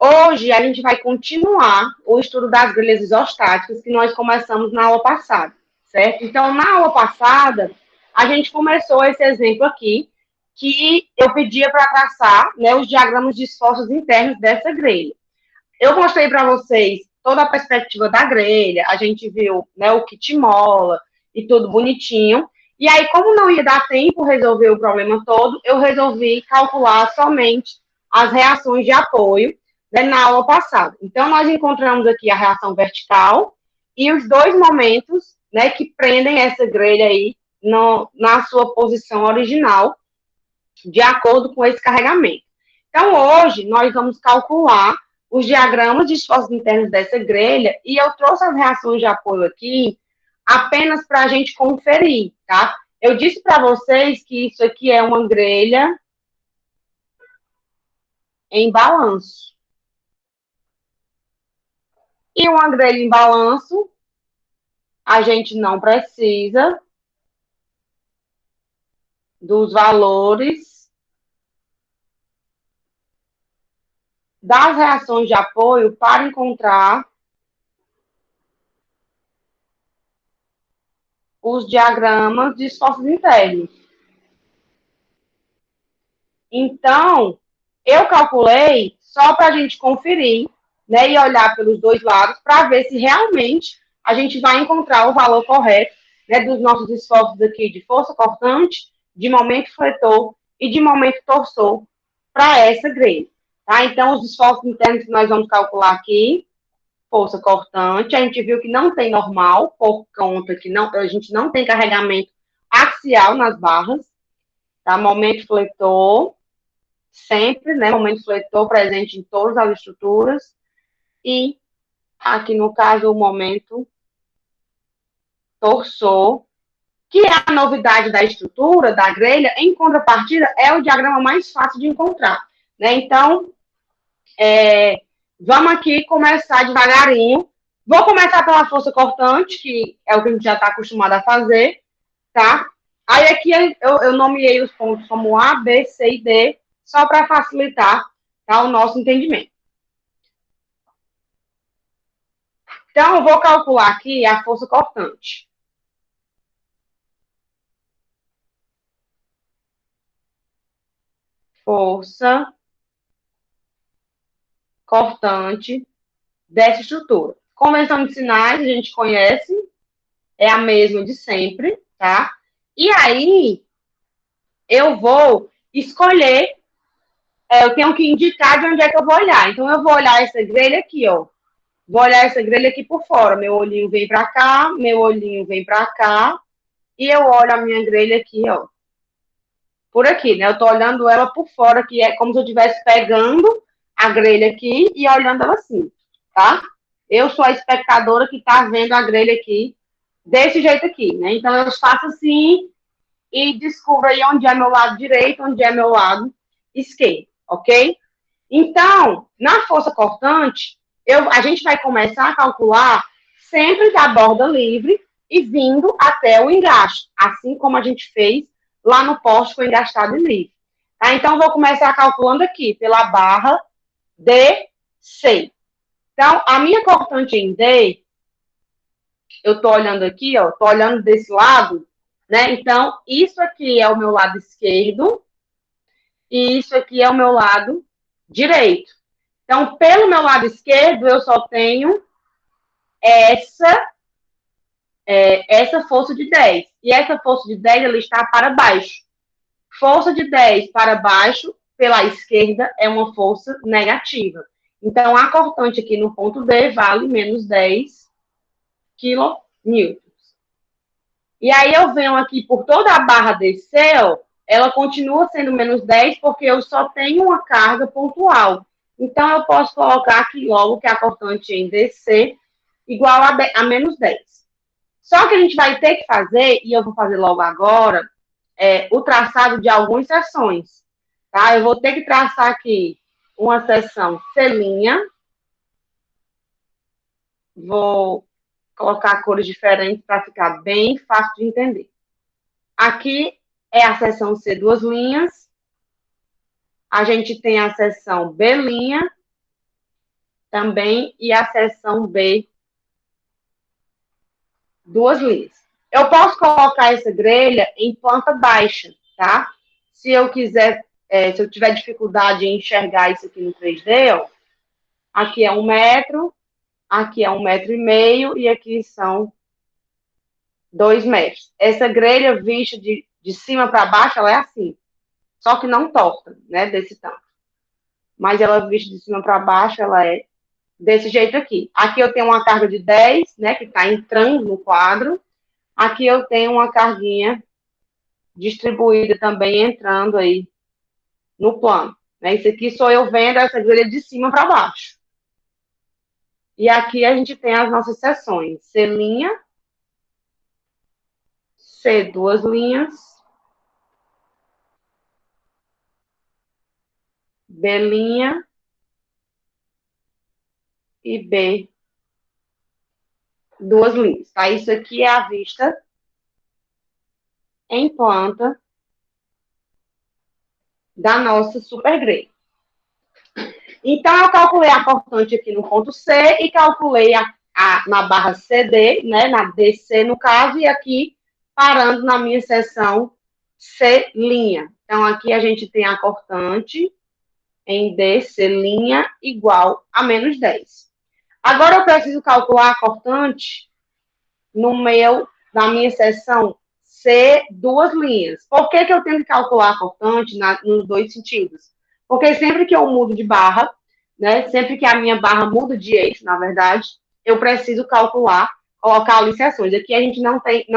Hoje, a gente vai continuar o estudo das grelhas isostáticas que nós começamos na aula passada, certo? Então, na aula passada, a gente começou esse exemplo aqui, que eu pedia para traçar, né, os diagramas de esforços internos dessa grelha. Eu mostrei para vocês toda a perspectiva da grelha, a gente viu, né, o kit mola e tudo bonitinho. E aí, como não ia dar tempo resolver o problema todo, eu resolvi calcular somente as reações de apoio, né, na aula passada. Então, nós encontramos aqui a reação vertical e os dois momentos, né, que prendem essa grelha aí na sua posição original, de acordo com esse carregamento. Então, hoje, nós vamos calcular os diagramas de esforços internos dessa grelha e eu trouxe as reações de apoio aqui apenas para a gente conferir, tá? Eu disse para vocês que isso aqui é uma grelha em balanço. E uma grelha em balanço, a gente não precisa dos valores das reações de apoio para encontrar os diagramas de esforços internos. Então, eu calculei só para a gente conferir, né, e olhar pelos dois lados para ver se realmente a gente vai encontrar o valor correto, né, dos nossos esforços aqui de força cortante, de momento fletor e de momento torsor para essa grelha. Tá? Então, os esforços internos que nós vamos calcular aqui, força cortante, a gente viu que não tem normal, por conta que não, a gente não tem carregamento axial nas barras, tá? Momento fletor, sempre, né? Momento fletor presente em todas as estruturas. E aqui no caso, o momento torsor, que é a novidade da estrutura, da grelha, em contrapartida, é o diagrama mais fácil de encontrar, né? Então, vamos aqui começar devagarinho. Vou começar pela força cortante, que é o que a gente já está acostumado a fazer, tá? Aí aqui eu nomeei os pontos como A, B, C e D, só para facilitar, tá, o nosso entendimento. Então, eu vou calcular aqui a força cortante. Força cortante dessa estrutura. Convenção de sinais, a gente conhece, é a mesma de sempre, tá? E aí, eu vou escolher, eu tenho que indicar de onde é que eu vou olhar. Então, eu vou olhar essa grelha aqui, ó. Vou olhar essa grelha aqui por fora. Meu olhinho vem para cá, meu olhinho vem para cá, e eu olho a minha grelha aqui, ó. Por aqui, né? Eu tô olhando ela por fora, que é como se eu estivesse pegando a grelha aqui e olhando ela assim, tá? Eu sou a espectadora que tá vendo a grelha aqui desse jeito aqui, né? Então, eu faço assim e descubro aí onde é meu lado direito, onde é meu lado esquerdo, ok? Então, na força cortante, a gente vai começar a calcular sempre da borda livre e vindo até o engaste, assim como a gente fez lá no poste com engastado e livre. Tá? Então, vou começar calculando aqui, pela barra DC. Então, a minha cortante em D, eu estou olhando aqui, ó, estou olhando desse lado, né? Então, isso aqui é o meu lado esquerdo e isso aqui é o meu lado direito. Então, pelo meu lado esquerdo, eu só tenho essa força de 10. E essa força de 10, ela está para baixo. Força de 10 para baixo, pela esquerda, é uma força negativa. Então, a cortante aqui no ponto D vale menos 10 kN. E aí, eu venho aqui por toda a barra DC, ó, ela continua sendo menos 10 porque eu só tenho uma carga pontual. Então, eu posso colocar aqui logo que a cortante em DC igual a menos 10. Só que a gente vai ter que fazer, e eu vou fazer logo agora, o traçado de algumas seções. Tá? Eu vou ter que traçar aqui uma seção C'. Vou colocar cores diferentes para ficar bem fácil de entender. Aqui é a seção C, 2 linhas. A gente tem a seção B'. também, e a seção B, 2 linhas. Eu posso colocar essa grelha em planta baixa, tá? Se eu quiser, se eu tiver dificuldade em enxergar isso aqui no 3D, ó, aqui é 1 metro, aqui é 1,5 metro e aqui são 2 metros. Essa grelha vista de cima para baixo, ela é assim, só que não torta, né, desse tanto. Mas ela vista de cima para baixo, ela é desse jeito aqui. Aqui eu tenho uma carga de 10, né, que está entrando no quadro. Aqui eu tenho uma carguinha distribuída também entrando aí no plano. Né? Isso aqui sou eu vendo essa grelha de cima para baixo. E aqui a gente tem as nossas seções. C', C 2 linhas, B' e B 2 linhas. Tá? Isso aqui é a vista em planta da nossa super grelha. Então, eu calculei a cortante aqui no ponto C e calculei na barra CD, né, na DC no caso, e aqui parando na minha seção C'. Então, aqui a gente tem a cortante em DC' igual a menos 10. Agora, eu preciso calcular a cortante na minha seção C 2 linhas. Por que eu tenho que calcular a cortante nos dois sentidos? Porque sempre que eu mudo de barra, né, sempre que a minha barra muda de eixo, na verdade, eu preciso calcular, colocar alicerções. Aqui a gente não é que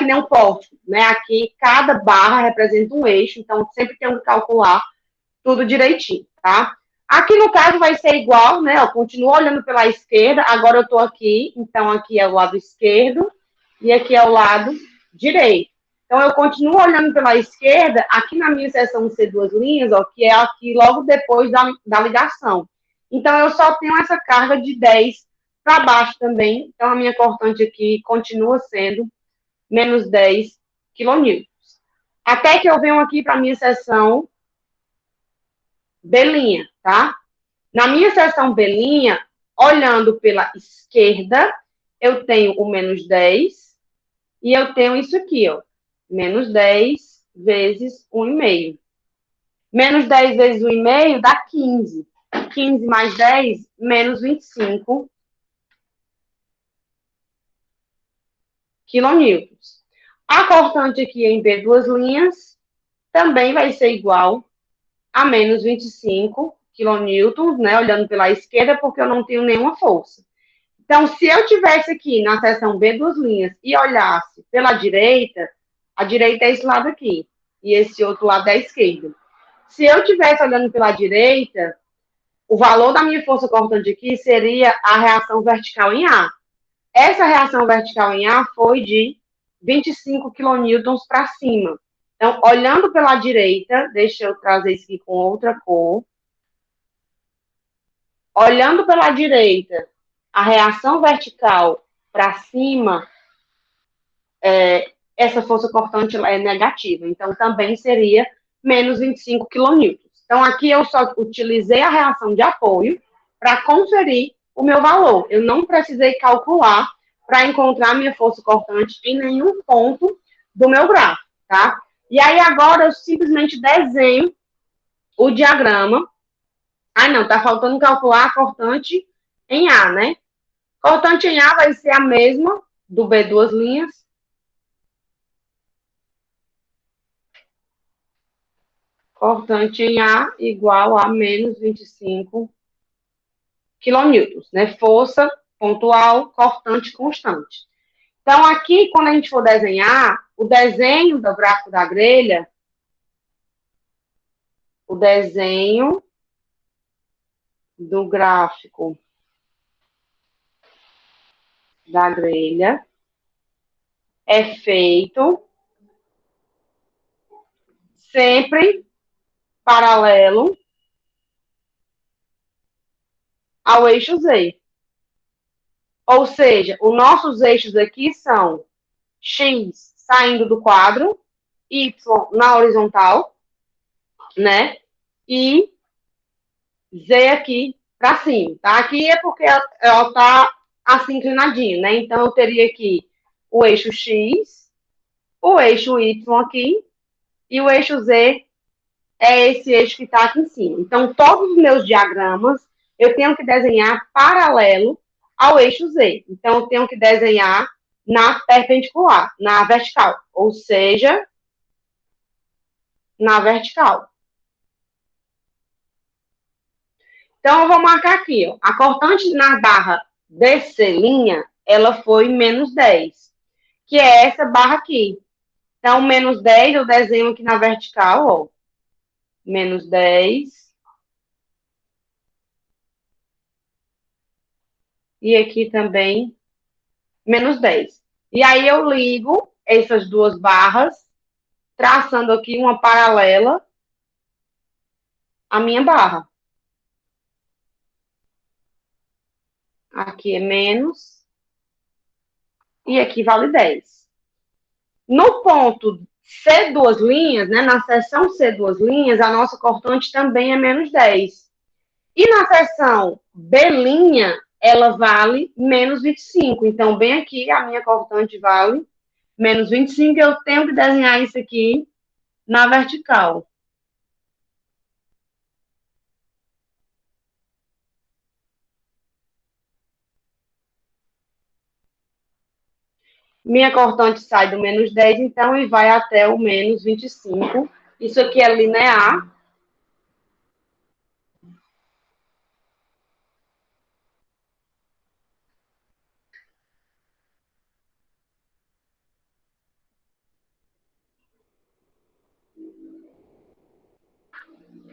nem um poste, né? Aqui cada barra representa um eixo, então sempre tenho que calcular tudo direitinho, tá? Aqui no caso vai ser igual, né? Eu continuo olhando pela esquerda, agora eu tô aqui, então aqui é o lado esquerdo e aqui é o lado direito. Então, eu continuo olhando pela esquerda, aqui na minha seção C 2 linhas, ó, que é aqui logo depois da ligação. Então, eu só tenho essa carga de 10 para baixo também. Então, a minha cortante aqui continua sendo menos 10 kN. Até que eu venho aqui para a minha seção B', tá? Na minha seção B', olhando pela esquerda, eu tenho o menos 10 e eu tenho isso aqui, ó. Menos 10 vezes 1,5. Menos 10 vezes 1,5 dá 15. 15 mais 10, menos 25 quilonewtons. A cortante aqui em B 2 linhas também vai ser igual a menos 25 quilonewtons, né? Olhando pela esquerda, porque eu não tenho nenhuma força. Então, se eu tivesse aqui na seção B 2 linhas e olhasse pela direita, a direita é esse lado aqui, e esse outro lado é a esquerda. Se eu estivesse olhando pela direita, o valor da minha força cortante aqui seria a reação vertical em A. Essa reação vertical em A foi de 25 quilonewtons para cima. Então, olhando pela direita, deixa eu trazer isso aqui com outra cor. Olhando pela direita, a reação vertical para cima, essa força cortante é negativa. Então, também seria menos 25 kN. Então, aqui eu só utilizei a reação de apoio para conferir o meu valor. Eu não precisei calcular para encontrar a minha força cortante em nenhum ponto do meu gráfico, tá? E aí, agora, eu simplesmente desenho o diagrama. Ah, não, tá faltando calcular a cortante em A, né? Cortante em A vai ser a mesma do B 2 linhas. Cortante em A igual a menos 25 quilonewtons, né? Força pontual, cortante constante. Então, aqui, quando a gente for desenhar, o desenho do gráfico da grelha, o desenho do gráfico da grelha é feito sempre paralelo ao eixo Z. Ou seja, os nossos eixos aqui são X saindo do quadro, Y na horizontal, né? E Z aqui para cima, tá? Aqui é porque ela tá assim inclinadinha, né? Então, eu teria aqui o eixo X, o eixo Y aqui, e o eixo Z é esse eixo que está aqui em cima. Então, todos os meus diagramas, eu tenho que desenhar paralelo ao eixo Z. Então, eu tenho que desenhar na perpendicular, na vertical, ou seja, na vertical. Então, eu vou marcar aqui, ó, a cortante na barra DC', ela foi menos 10, que é essa barra aqui. Então, menos 10 eu desenho aqui na vertical, ó, menos 10. E aqui também, menos 10. E aí eu ligo essas duas barras, traçando aqui uma paralela à minha barra. Aqui é menos. E aqui vale 10. No ponto C duas linhas, né, na seção C duas linhas, a nossa cortante também é menos 10. E na seção B', ela vale menos 25. Então, bem aqui, a minha cortante vale menos 25. Eu tenho que desenhar isso aqui na vertical. Minha cortante sai do menos 10, então, e vai até o menos 25. Isso aqui é linear.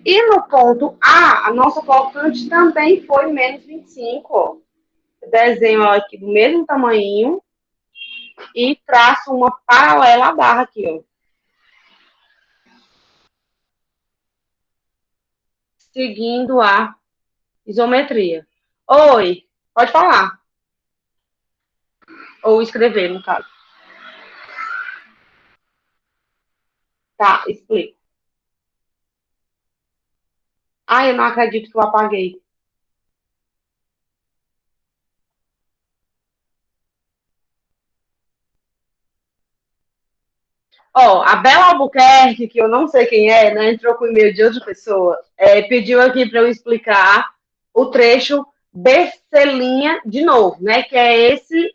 E no ponto A, nossa cortante também foi menos 25. Ó. Eu desenho ela aqui do mesmo tamanho e traço uma paralela à barra aqui, ó. Seguindo a isometria. Oi, pode falar. Ou escrever, no caso. Tá, explico. Ah, eu não acredito que eu apaguei. Ó, a Bela Albuquerque, que eu não sei quem é, né, entrou com o e-mail de outra pessoa, pediu aqui para eu explicar o trecho BC' de novo, né, que é esse,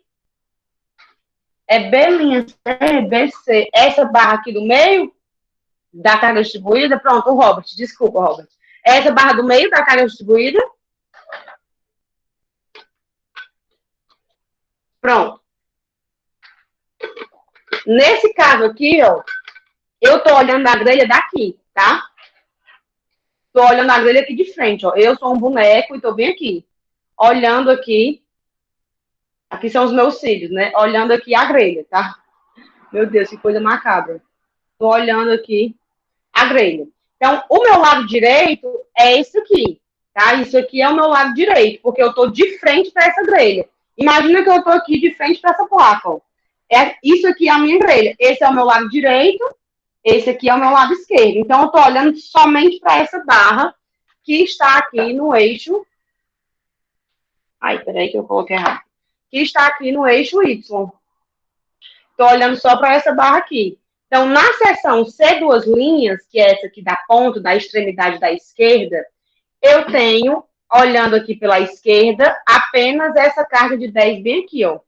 B', BC, essa barra aqui do meio da carga distribuída, pronto, o Robert, desculpa, Robert. Essa barra do meio da carga distribuída, pronto. Nesse caso aqui, ó, eu tô olhando a grelha daqui, tá? Tô olhando a grelha aqui de frente, ó. Eu sou um boneco e tô bem aqui. Olhando aqui. Aqui são os meus cílios, né? Olhando aqui a grelha, tá? Meu Deus, que coisa macabra. Tô olhando aqui a grelha. Então, o meu lado direito é isso aqui, tá? Isso aqui é o meu lado direito, porque eu tô de frente para essa grelha. Imagina que eu tô aqui de frente para essa placa, ó. Isso aqui é a minha grelha. Esse é o meu lado direito, esse aqui é o meu lado esquerdo. Então, eu tô olhando somente para essa barra que está aqui no eixo. Ai, peraí que eu coloquei errado. Que está aqui no eixo Y. Estou olhando só para essa barra aqui. Então, na seção C duas linhas, que é essa aqui da ponta, da extremidade da esquerda, eu tenho, olhando aqui pela esquerda, apenas essa carga de 10 bem aqui, ó,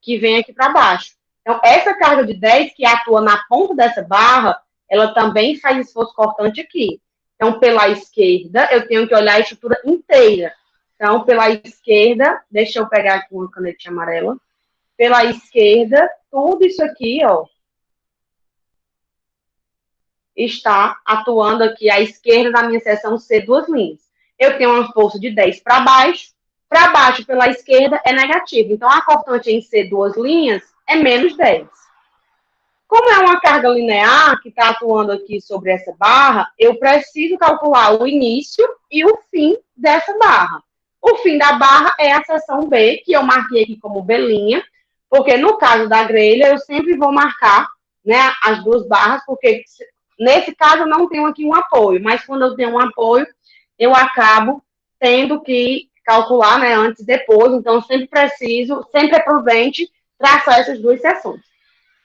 que vem aqui para baixo. Então, essa carga de 10 que atua na ponta dessa barra, ela também faz esforço cortante aqui. Então, pela esquerda, eu tenho que olhar a estrutura inteira. Então, pela esquerda, deixa eu pegar aqui uma canetinha amarela. Pela esquerda, tudo isso aqui, ó, está atuando aqui à esquerda da minha seção C duas linhas. Eu tenho uma força de 10 para baixo pela esquerda é negativo. Então, a cortante em C duas linhas é menos 10. Como é uma carga linear que está atuando aqui sobre essa barra, eu preciso calcular o início e o fim dessa barra. O fim da barra é a seção B, que eu marquei aqui como B', porque no caso da grelha, eu sempre vou marcar, né, as duas barras, porque nesse caso eu não tenho aqui um apoio, mas quando eu tenho um apoio, eu acabo tendo que calcular, né, antes e depois, então sempre é prudente traçar essas duas seções.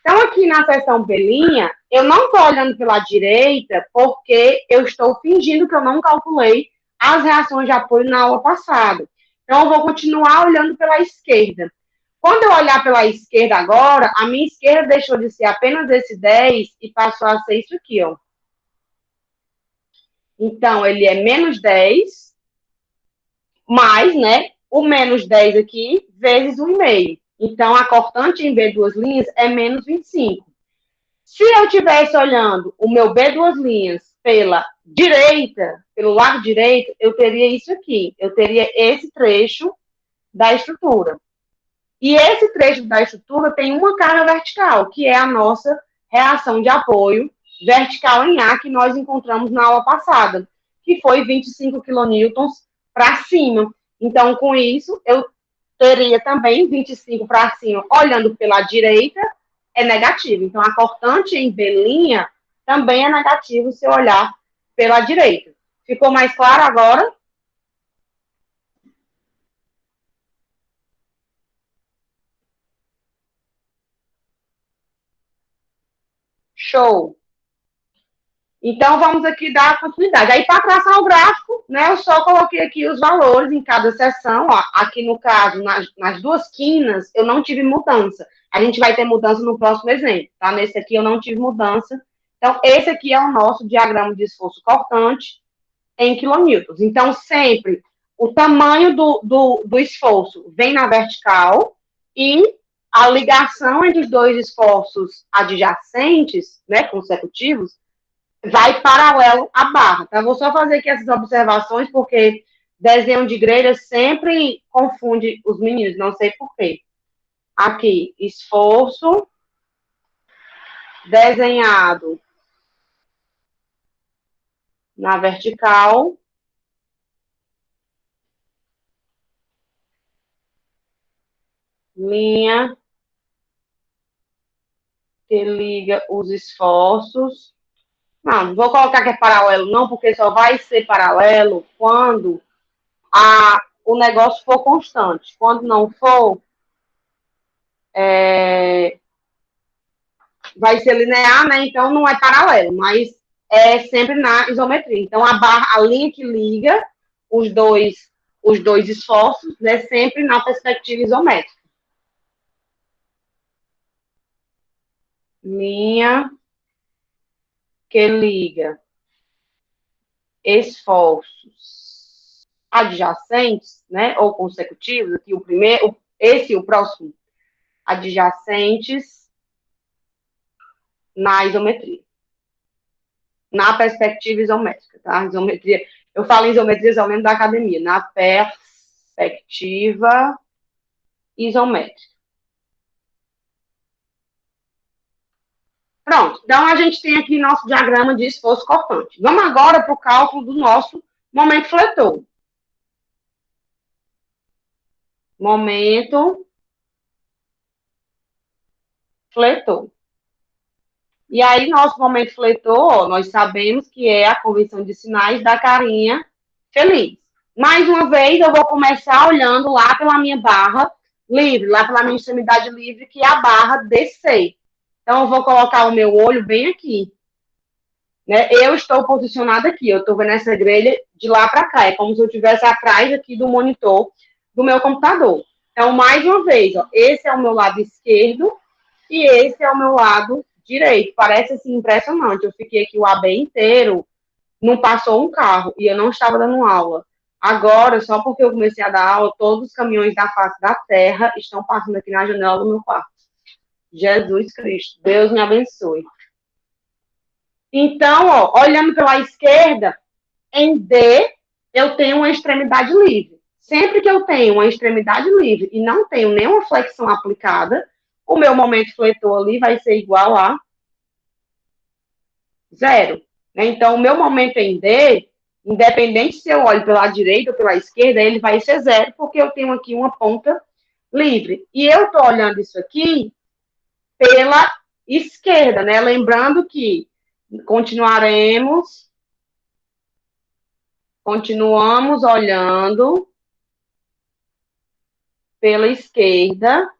Então, aqui na seção belinha, eu não estou olhando pela direita porque eu estou fingindo que eu não calculei as reações de apoio na aula passada. Então, eu vou continuar olhando pela esquerda. Quando eu olhar pela esquerda agora, a minha esquerda deixou de ser apenas esse 10 e passou a ser isso aqui, ó. Então, ele é menos 10, mais, né, o menos 10 aqui, vezes 1,5. Então, a cortante em B duas linhas é menos 25. Se eu estivesse olhando o meu B duas linhas pela direita, pelo lado direito, eu teria isso aqui. Eu teria esse trecho da estrutura. E esse trecho da estrutura tem uma carga vertical, que é a nossa reação de apoio vertical em A, que nós encontramos na aula passada, que foi 25 quilonewtons para cima. Então, com isso, eu teria também 25 para cima, olhando pela direita, é negativo. Então, a cortante em B' também é negativo se eu olhar pela direita. Ficou mais claro agora? Show! Então, vamos aqui dar continuidade. Aí, para traçar o gráfico, né, eu só coloquei aqui os valores em cada seção. Ó, aqui, no caso, nas duas quinas, eu não tive mudança. A gente vai ter mudança no próximo exemplo, tá? Nesse aqui, eu não tive mudança. Então, esse aqui é o nosso diagrama de esforço cortante em quilonewtons. Então, sempre o tamanho do esforço vem na vertical e a ligação entre os dois esforços adjacentes, né, consecutivos, vai paralelo à barra, tá? Vou só fazer aqui essas observações, porque desenho de grelha sempre confunde os meninos, não sei por quê. Aqui, esforço desenhado na vertical, linha que liga os esforços. Não vou colocar que é paralelo, não, porque só vai ser paralelo quando o negócio for constante. Quando não for, vai ser linear, né? Então não é paralelo, mas é sempre na isometria. Então a linha que liga os dois esforços, né? Sempre na perspectiva isométrica. Linha que liga esforços adjacentes, né? Ou consecutivos. Aqui o primeiro, esse e o próximo adjacentes na isometria. Na perspectiva isométrica, tá? Isometria. Eu falo em isometria, eu lembro da academia. Na perspectiva isométrica. Pronto. Então, a gente tem aqui nosso diagrama de esforço cortante. Vamos agora para o cálculo do nosso momento fletor. Momento fletor. E aí, nosso momento fletor, nós sabemos que é a convenção de sinais da carinha feliz. Mais uma vez, eu vou começar olhando lá pela minha barra livre, lá pela minha extremidade livre, que é a barra DC. Então, eu vou colocar o meu olho bem aqui. Né? Eu estou posicionada aqui, eu estou vendo essa grelha de lá para cá. É como se eu estivesse atrás aqui do monitor do meu computador. Então, mais uma vez, ó, esse é o meu lado esquerdo e esse é o meu lado direito. Parece assim impressionante. Eu fiquei aqui o AB inteiro, não passou um carro e eu não estava dando aula. Agora, só porque eu comecei a dar aula, todos os caminhões da face da terra estão passando aqui na janela do meu quarto. Jesus Cristo, Deus me abençoe. Então, ó, olhando pela esquerda, em D, eu tenho uma extremidade livre. Sempre que eu tenho uma extremidade livre e não tenho nenhuma flexão aplicada, o meu momento fletor ali vai ser igual a zero. Né? Então, o meu momento em D, independente se eu olho pela direita ou pela esquerda, ele vai ser zero, porque eu tenho aqui uma ponta livre. E eu estou olhando isso aqui pela esquerda, né? Lembrando que continuaremos Continuamos olhando pela esquerda,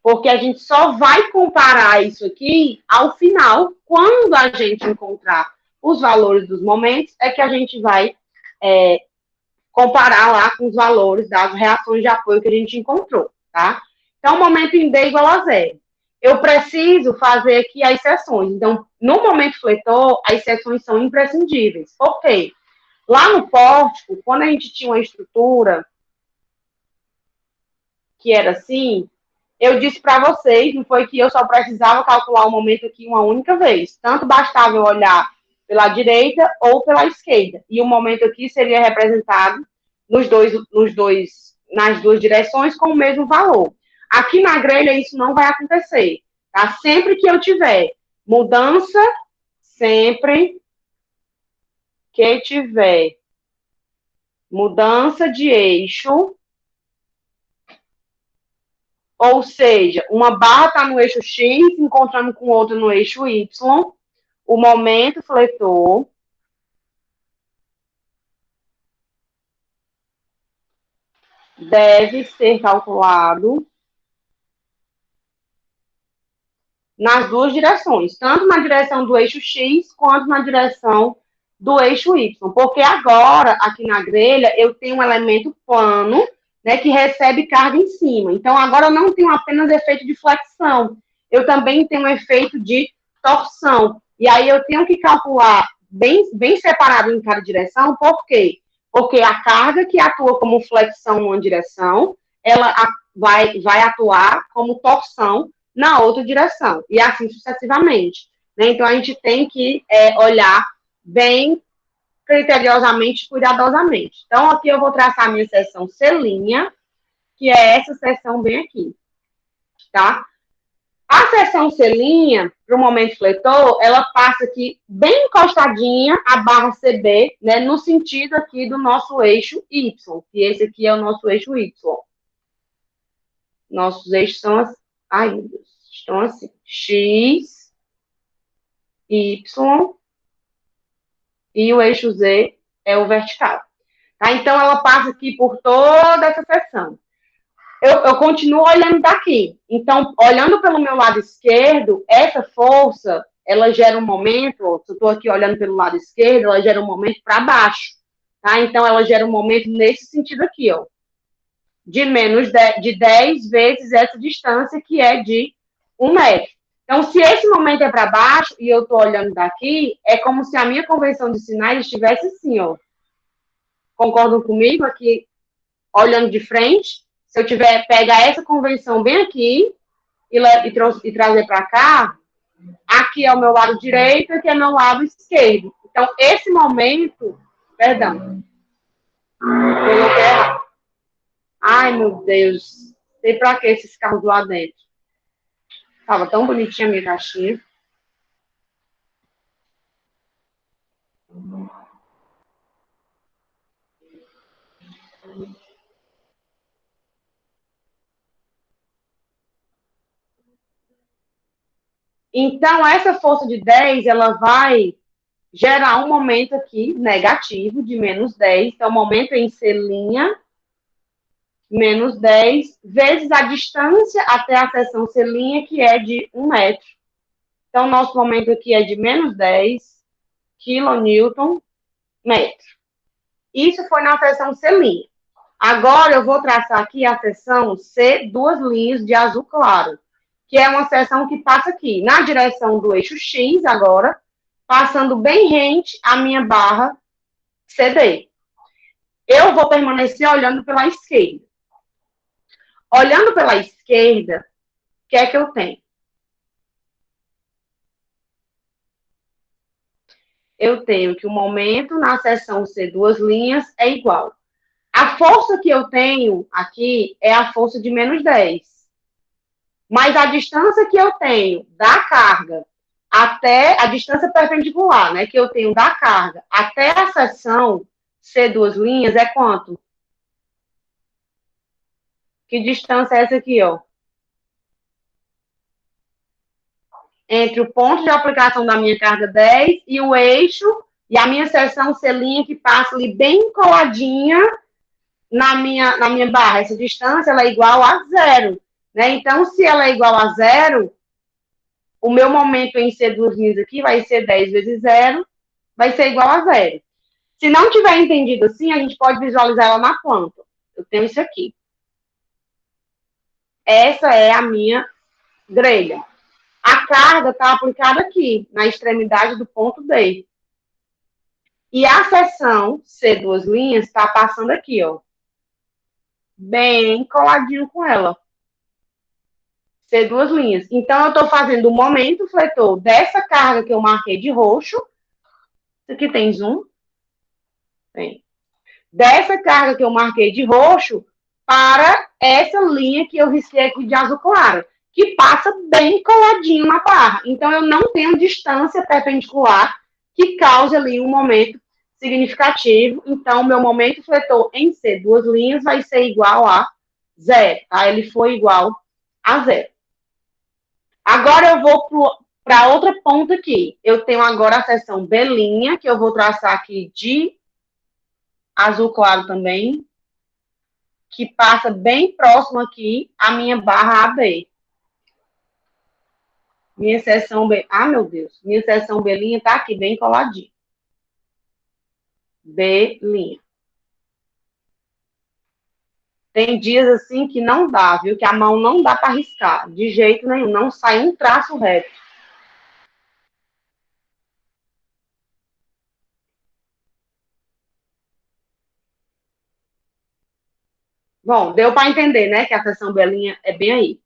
porque a gente só vai comparar isso aqui ao final, quando a gente encontrar os valores dos momentos, é que a gente vai comparar lá com os valores das reações de apoio que a gente encontrou, tá? Então, o momento em D igual a zero. Eu preciso fazer aqui as seções. Então, no momento fletor, as seções são imprescindíveis. Por quê? Lá no pórtico, quando a gente tinha uma estrutura que era assim, eu disse para vocês, não foi que eu só precisava calcular o momento aqui uma única vez. Tanto bastava eu olhar pela direita ou pela esquerda. E o momento aqui seria representado nas duas direções com o mesmo valor. Aqui na grelha isso não vai acontecer. Tá? Sempre que eu tiver mudança, sempre que tiver mudança de eixo, ou seja, uma barra está no eixo X, encontrando com outra no eixo Y, o momento fletor deve ser calculado nas duas direções, tanto na direção do eixo X quanto na direção do eixo Y, porque agora, aqui na grelha, eu tenho um elemento plano, né, que recebe carga em cima. Então, agora eu não tenho apenas efeito de flexão, eu também tenho um efeito de torção. E aí eu tenho que calcular bem separado em cada direção, por quê? Porque a carga que atua como flexão numa direção, ela vai atuar como torção na outra direção, e assim sucessivamente. Né? Então, a gente tem que olhar bem criteriosamente, cuidadosamente. Então, aqui eu vou traçar a minha seção C', que é essa seção bem aqui, tá? A seção C', para o momento fletor, ela passa aqui bem encostadinha a barra CB, né, no sentido aqui do nosso eixo Y, que esse aqui é o nosso eixo Y. Nossos eixos são assim. Ai, meu Deus. Estão assim. X, Y e o eixo Z é o vertical. Tá? Então, ela passa aqui por toda essa seção. Eu continuo olhando daqui. Então, olhando pelo meu lado esquerdo, essa força, ela gera um momento, se eu estou aqui olhando pelo lado esquerdo, ela gera um momento para baixo. Tá? Então, ela gera um momento nesse sentido aqui, ó. De 10 vezes essa distância, que é de 1 metro. Então, se esse momento é para baixo e eu estou olhando daqui, é como se a minha convenção de sinais estivesse assim, ó. Concordam comigo aqui, olhando de frente? Se eu tiver, pegar essa convenção bem aqui e trazer para cá, aqui é o meu lado direito, aqui é o meu lado esquerdo. Então, esse momento, perdão, coloquei errado. Ai, meu Deus, sei para que esses carros lá dentro. Tava tão bonitinha a minha caixinha. Então, essa força de 10, ela vai gerar um momento aqui negativo de menos 10. Então, o momento em C', menos 10, vezes a distância até a seção C', que é de 1 metro. Então, nosso momento aqui é de menos 10 quilonewton metro. Isso foi na seção C'. Agora, eu vou traçar aqui a seção C, duas linhas de azul claro, que é uma seção que passa aqui, na direção do eixo X agora, passando bem rente à minha barra CD. Eu vou permanecer olhando pela esquerda. Olhando pela esquerda, o que é que eu tenho? Eu tenho que o momento na seção C, duas linhas, é igual. A força que eu tenho aqui é a força de menos 10. Mas a distância que eu tenho da carga até a distância perpendicular, né, que eu tenho da carga até a seção C, duas linhas, é quanto? Que distância é essa aqui, ó? Entre o ponto de aplicação da minha carga 10 e o eixo E a minha seção ser linha que passa ali bem coladinha na minha barra. Essa distância ela é igual a zero. Né? Então, se ela é igual a zero, o meu momento em ser duas linhas aqui vai ser 10 vezes zero, vai ser igual a zero. Se não tiver entendido assim, a gente pode visualizar ela na planta. Eu tenho isso aqui. Essa é a minha grelha. A carga está aplicada aqui, na extremidade do ponto D. E a seção C duas linhas está passando aqui, ó. Bem coladinho com ela. C duas linhas. Então, eu estou fazendo o momento fletor dessa carga que eu marquei de roxo. Isso aqui tem zoom? Tem. Dessa carga que eu marquei de roxo para essa linha que eu risquei aqui de azul claro, que passa bem coladinho na barra. Então, eu não tenho distância perpendicular que cause ali um momento significativo. Então, meu momento fletor em C duas linhas vai ser igual a zero, tá? Ele foi igual a zero. Agora eu vou para outra ponta aqui. Eu tenho agora a seção B', que eu vou traçar aqui de azul claro também, que passa bem próximo aqui à minha barra AB. Minha seção B... Ah, meu Deus. Minha seção B' tá aqui, bem coladinha. B'. Tem dias assim que não dá, viu? Que a mão não dá para riscar. De jeito nenhum. Não sai um traço reto. Bom, deu para entender, né? Que a seção B' é bem aí.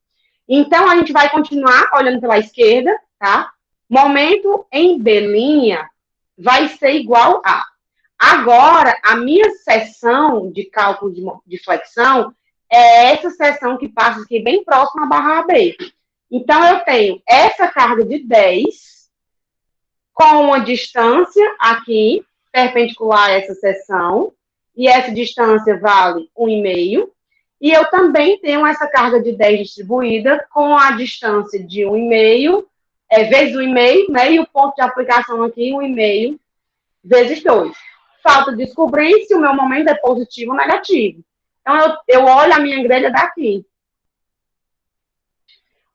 Então, a gente vai continuar olhando pela esquerda, tá? Momento em B' vai ser igual a... Agora, a minha seção de cálculo de flexão é essa seção que passa aqui bem próxima à barra AB. Então, eu tenho essa carga de 10 com uma distância aqui, perpendicular a essa seção, e essa distância vale 1,5. E eu também tenho essa carga de 10 distribuída com a distância de 1,5 vezes 1,5, né? E o ponto de aplicação aqui, 1,5 vezes 2. Falta descobrir se o meu momento é positivo ou negativo. Então, eu olho a minha grelha daqui.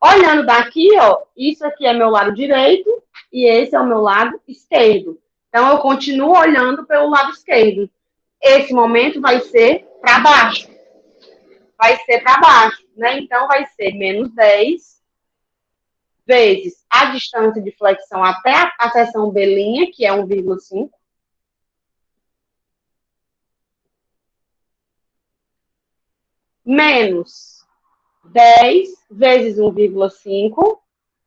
Olhando daqui, ó, isso aqui é meu lado direito e esse é o meu lado esquerdo. Então, eu continuo olhando pelo lado esquerdo. Esse momento vai ser para baixo. Vai ser para baixo, né? Então, vai ser menos 10 vezes a distância de flexão até a seção B', que é 1,5. Menos 10 vezes 1,5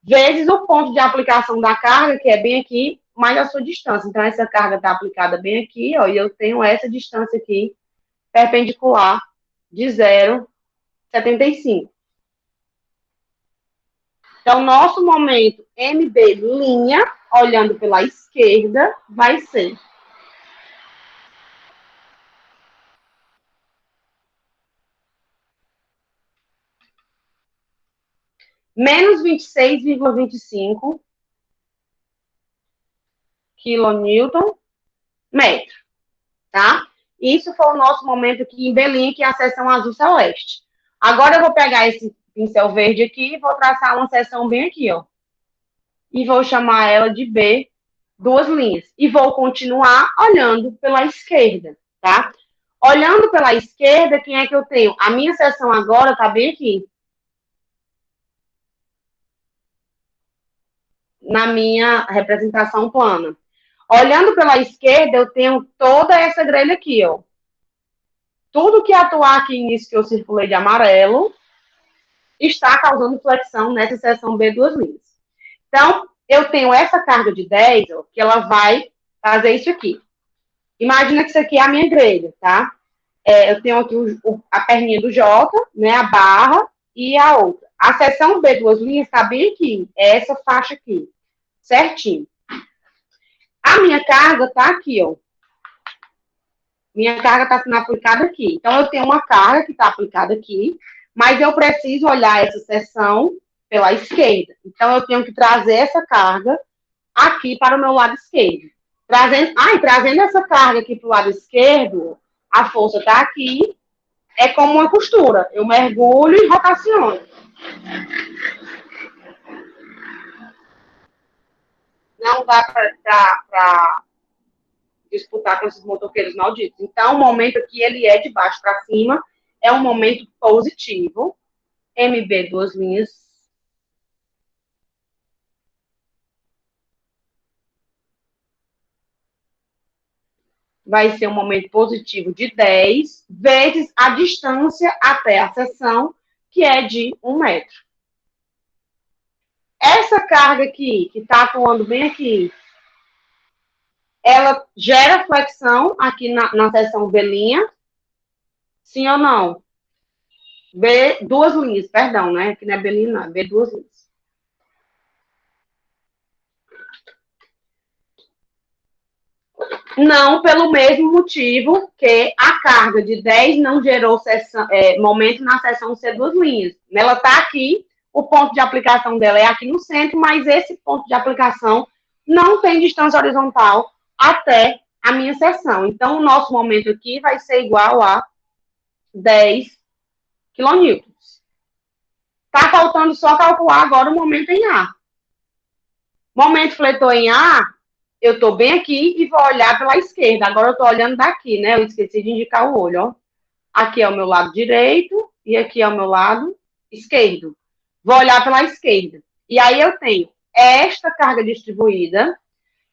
vezes o ponto de aplicação da carga, que é bem aqui, mais a sua distância. Então, essa carga está aplicada bem aqui, ó, e eu tenho essa distância aqui, perpendicular, de 0,75. Então, nosso momento MB', olhando pela esquerda, vai ser menos 26,25 quilonewton metro, tá? Isso foi o nosso momento aqui em B', que é a seção azul celeste. Agora eu vou pegar esse pincel verde aqui e vou traçar uma seção bem aqui, ó. E vou chamar ela de B, duas linhas. E vou continuar olhando pela esquerda, tá? Olhando pela esquerda, quem é que eu tenho? A minha seção agora tá bem aqui. Na minha representação plana. Olhando pela esquerda, eu tenho toda essa grelha aqui, ó. Tudo que atuar aqui nisso que eu circulei de amarelo está causando flexão nessa seção B duas linhas. Então, eu tenho essa carga de 10, ó, que ela vai fazer isso aqui. Imagina que isso aqui é a minha grelha, tá? Eu tenho aqui a perninha do J, né, a barra e a outra. A seção B duas linhas está bem aqui, é essa faixa aqui, certinho. A minha carga está aqui, ó. Minha carga está sendo aplicada aqui. Então, eu tenho uma carga que está aplicada aqui, mas eu preciso olhar essa seção pela esquerda. Então, eu tenho que trazer essa carga aqui para o meu lado esquerdo. Trazendo essa carga aqui para o lado esquerdo, a força está aqui, é como uma costura. Eu mergulho e rotaciono. Não dá para disputar com esses motoqueiros malditos. Então, o momento aqui, ele é de baixo para cima, é um momento positivo. MB, 2 linhas. Vai ser um momento positivo de 10 vezes a distância até a seção, que é de 1 metro. Essa carga aqui, que está atuando bem aqui, ela gera flexão aqui na seção B', sim ou não? B, 2 linhas, perdão, né? Aqui não é B', não, é B, 2 linhas. Não, pelo mesmo motivo que a carga de 10 não gerou momento na seção C, 2 linhas. Ela está aqui, o ponto de aplicação dela é aqui no centro, mas esse ponto de aplicação não tem distância horizontal até a minha seção. Então, o nosso momento aqui vai ser igual a 10 kN. Está faltando só calcular agora o momento em A. Momento fletor em A, eu estou bem aqui e vou olhar pela esquerda. Agora eu estou olhando daqui, né? Eu esqueci de indicar o olho, ó. Aqui é o meu lado direito e aqui é o meu lado esquerdo. Vou olhar pela esquerda. E aí eu tenho esta carga distribuída,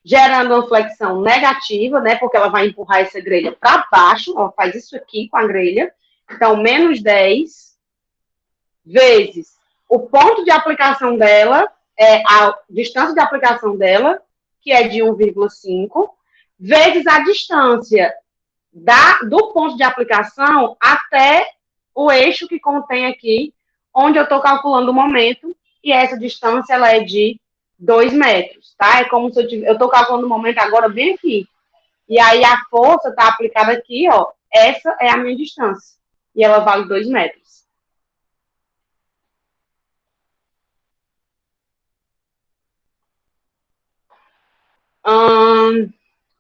gerando uma flexão negativa, né? Porque ela vai empurrar essa grelha para baixo. Ó, faz isso aqui com a grelha. Então, menos 10 vezes o ponto de aplicação dela, a distância de aplicação dela, que é de 1,5, vezes a distância do ponto de aplicação até o eixo que contém aqui, onde eu estou calculando o momento, e essa distância ela é de 2 metros, tá? É como se eu estou calculando o momento agora bem aqui. E aí a força está aplicada aqui, ó. Essa é a minha distância. E ela vale 2 metros.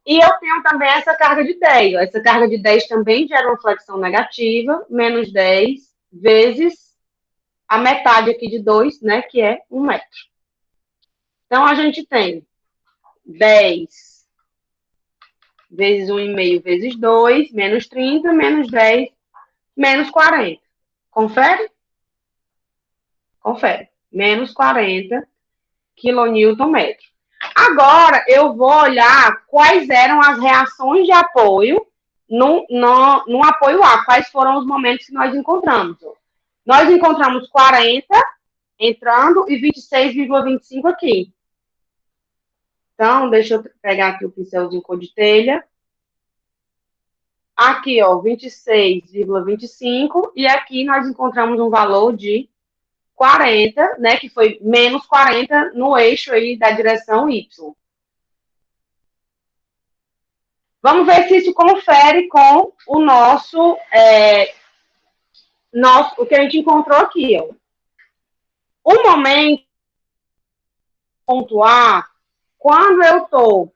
E eu tenho também essa carga de 10. Essa carga de 10 também gera uma flexão negativa, menos 10 vezes a metade aqui de 2, né, que é 1 metro. Então, a gente tem 10 vezes 1,5 vezes 2, menos 30, menos 10, menos 40. Confere? Confere. Menos 40 quilonewton-metro. Agora, eu vou olhar quais eram as reações de apoio no apoio A. Quais foram os momentos que nós encontramos? Nós encontramos 40 entrando e 26,25 aqui. Então, deixa eu pegar aqui o pincelzinho cor de telha. Aqui, ó, 26,25. E aqui nós encontramos um valor de 40, né, que foi menos 40 no eixo aí da direção Y. Vamos ver se isso confere com o o que a gente encontrou aqui, ó. O momento pontuar, quando eu estou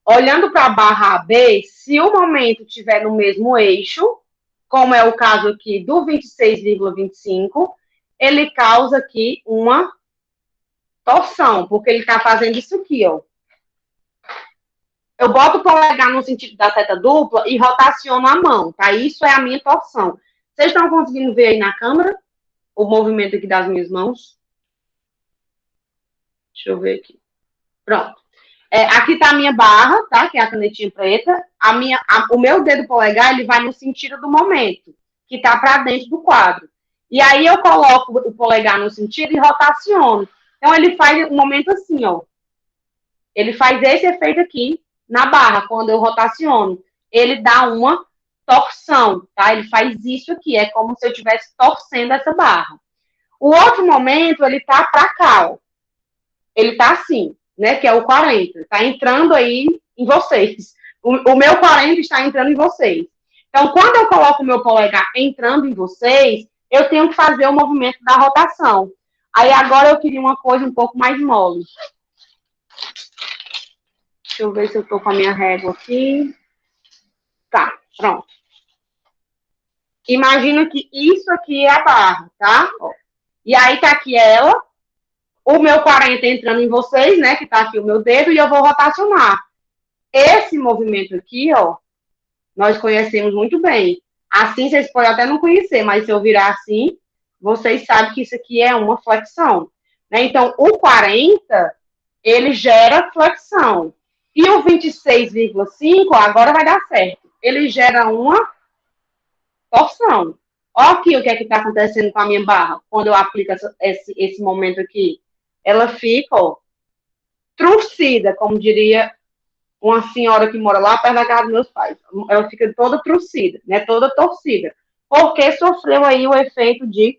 olhando para a barra AB, se o momento estiver no mesmo eixo, como é o caso aqui do 26,25, ele causa aqui uma torção, porque ele está fazendo isso aqui, ó. Eu boto o polegar no sentido da seta dupla e rotaciono a mão, tá? Isso é a minha torção. Vocês estão conseguindo ver aí na câmera o movimento aqui das minhas mãos? Deixa eu ver aqui. Pronto. Aqui está a minha barra, tá? Que é a canetinha preta. O meu dedo polegar, ele vai no sentido do momento, que está para dentro do quadro. E aí eu coloco o polegar no sentido e rotaciono. Então, ele faz um momento assim, ó. Ele faz esse efeito aqui na barra, quando eu rotaciono. Ele dá uma torção, tá? Ele faz isso aqui, é como se eu estivesse torcendo essa barra. O outro momento, ele tá para cá, ó. Ele tá assim, né? Que é o 40. Tá entrando aí em vocês. O meu 40 está entrando em vocês. Então, quando eu coloco o meu polegar entrando em vocês, eu tenho que fazer o movimento da rotação. Aí, agora eu queria uma coisa um pouco mais mole. Deixa eu ver se eu tô com a minha régua aqui. Tá, pronto. Imagina que isso aqui é a barra, tá? Ó. E aí tá aqui ela, o meu 40 entrando em vocês, né? Que tá aqui o meu dedo, e eu vou rotacionar. Esse movimento aqui, ó, nós conhecemos muito bem. Assim, vocês podem até não conhecer, mas se eu virar assim, vocês sabem que isso aqui é uma flexão. Né? Então, o 40, ele gera flexão. E o 26,5, agora vai dar certo. Ele gera uma torção. Olha aqui o que é que está acontecendo com a minha barra, quando eu aplico esse momento aqui. Ela fica, ó, trucida, como diria uma senhora que mora lá perto da casa dos meus pais. Ela fica toda trucida, né? Toda torcida. Porque sofreu aí o efeito de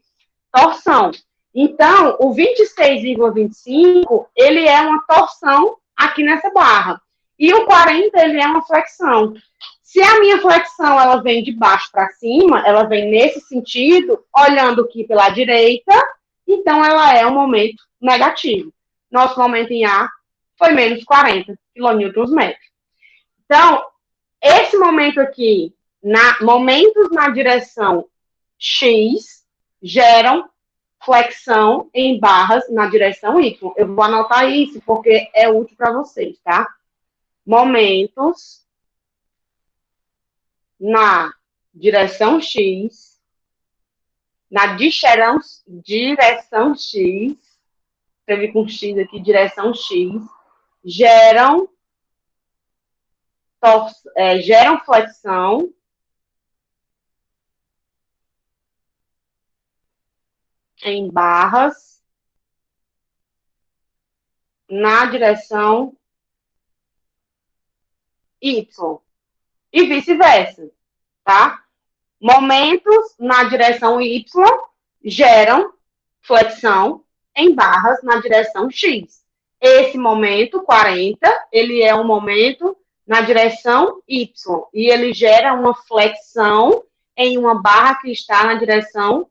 torção. Então, o 26,25, ele é uma torção aqui nessa barra. E o 40, ele é uma flexão. Se a minha flexão, ela vem de baixo para cima, ela vem nesse sentido, olhando aqui pela direita, então ela é um momento negativo. Nosso momento em A foi menos 40 kN/m. Então, esse momento aqui, momentos na direção X, geram flexão em barras na direção Y. Eu vou anotar isso porque é útil para vocês, tá? Momentos na direção X, na direção X, escrevi com X aqui, direção X, geram flexão em barras na direção Y e vice-versa, tá? Momentos na direção Y geram flexão em barras na direção X. Esse momento, 40, ele é um momento na direção Y e ele gera uma flexão em uma barra que está na direção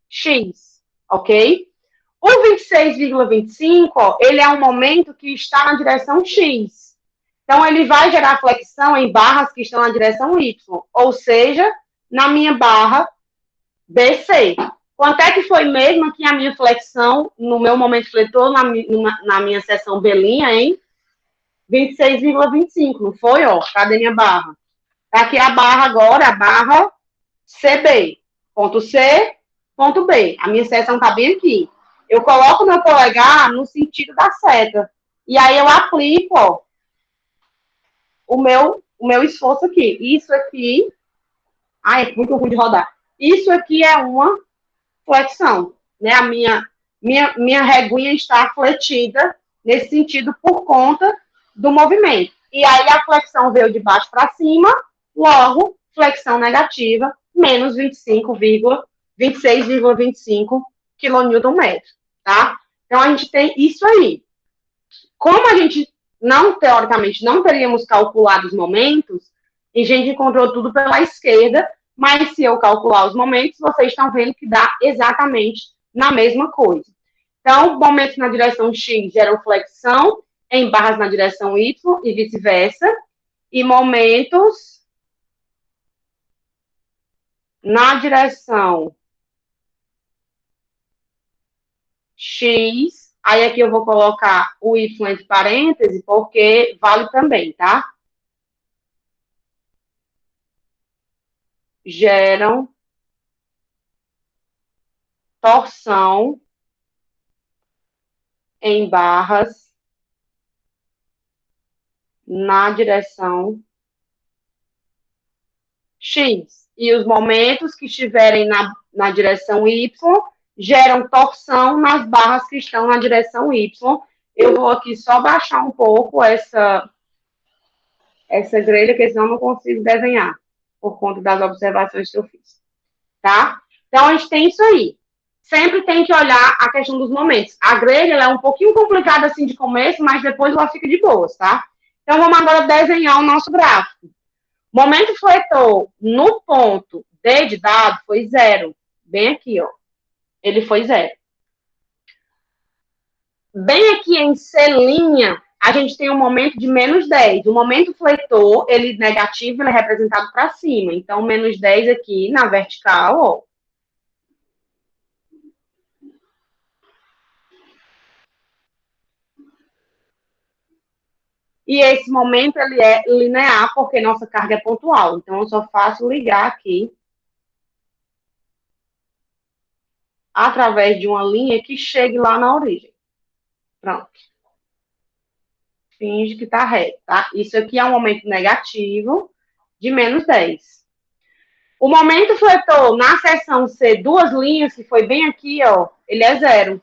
X, ok? O 26,25, ele é um momento que está na direção X. Então, ele vai gerar flexão em barras que estão na direção Y, ou seja, na minha barra BC. Quanto é que foi mesmo aqui a minha flexão no meu momento fletor, na minha seção belinha, hein? 26,25, não foi? Ó, cadê minha barra? Tá aqui a barra agora, a barra CB. Ponto C, ponto B. A minha seção tá bem aqui. Eu coloco meu polegar no sentido da seta. E aí eu aplico, ó, o meu esforço aqui. Isso aqui... Ai, é muito ruim de rodar. Isso aqui é uma flexão, né? A minha reguinha está fletida nesse sentido por conta do movimento. E aí a flexão veio de baixo para cima, logo, flexão negativa, menos 26,25 kN/m, tá? Então, a gente tem isso aí. Como a gente, teoricamente, não teríamos calculado os momentos, e a gente encontrou tudo pela esquerda, mas se eu calcular os momentos, vocês estão vendo que dá exatamente na mesma coisa. Então, momentos na direção X geram flexão em barras na direção Y e vice-versa, e momentos na direção X, aí aqui eu vou colocar o Y entre parênteses, porque vale também, tá? Geram torção em barras na direção X. E os momentos que estiverem na direção Y geram torção nas barras que estão na direção Y. Eu vou aqui só baixar um pouco essa grelha, porque senão eu não consigo desenhar, por conta das observações que eu fiz. Tá? Então, a gente tem isso aí. Sempre tem que olhar a questão dos momentos. A grelha ela é um pouquinho complicada assim de começo, mas depois ela fica de boas, tá? Então, vamos agora desenhar o nosso gráfico. Momento fletor no ponto D de dado foi 0. Bem aqui, ó. Ele foi 0. Bem aqui em C', a gente tem um momento de menos 10. O momento fletor, ele negativo, ele é representado para cima. Então, menos 10 aqui na vertical, ó. E esse momento, ele é linear, porque nossa carga é pontual. Então, eu só faço ligar aqui através de uma linha que chegue lá na origem. Pronto. Finge que está reto, tá? Isso aqui é um momento negativo de menos 10. O momento fletor na seção C, duas linhas, que foi bem aqui, ó, ele é zero.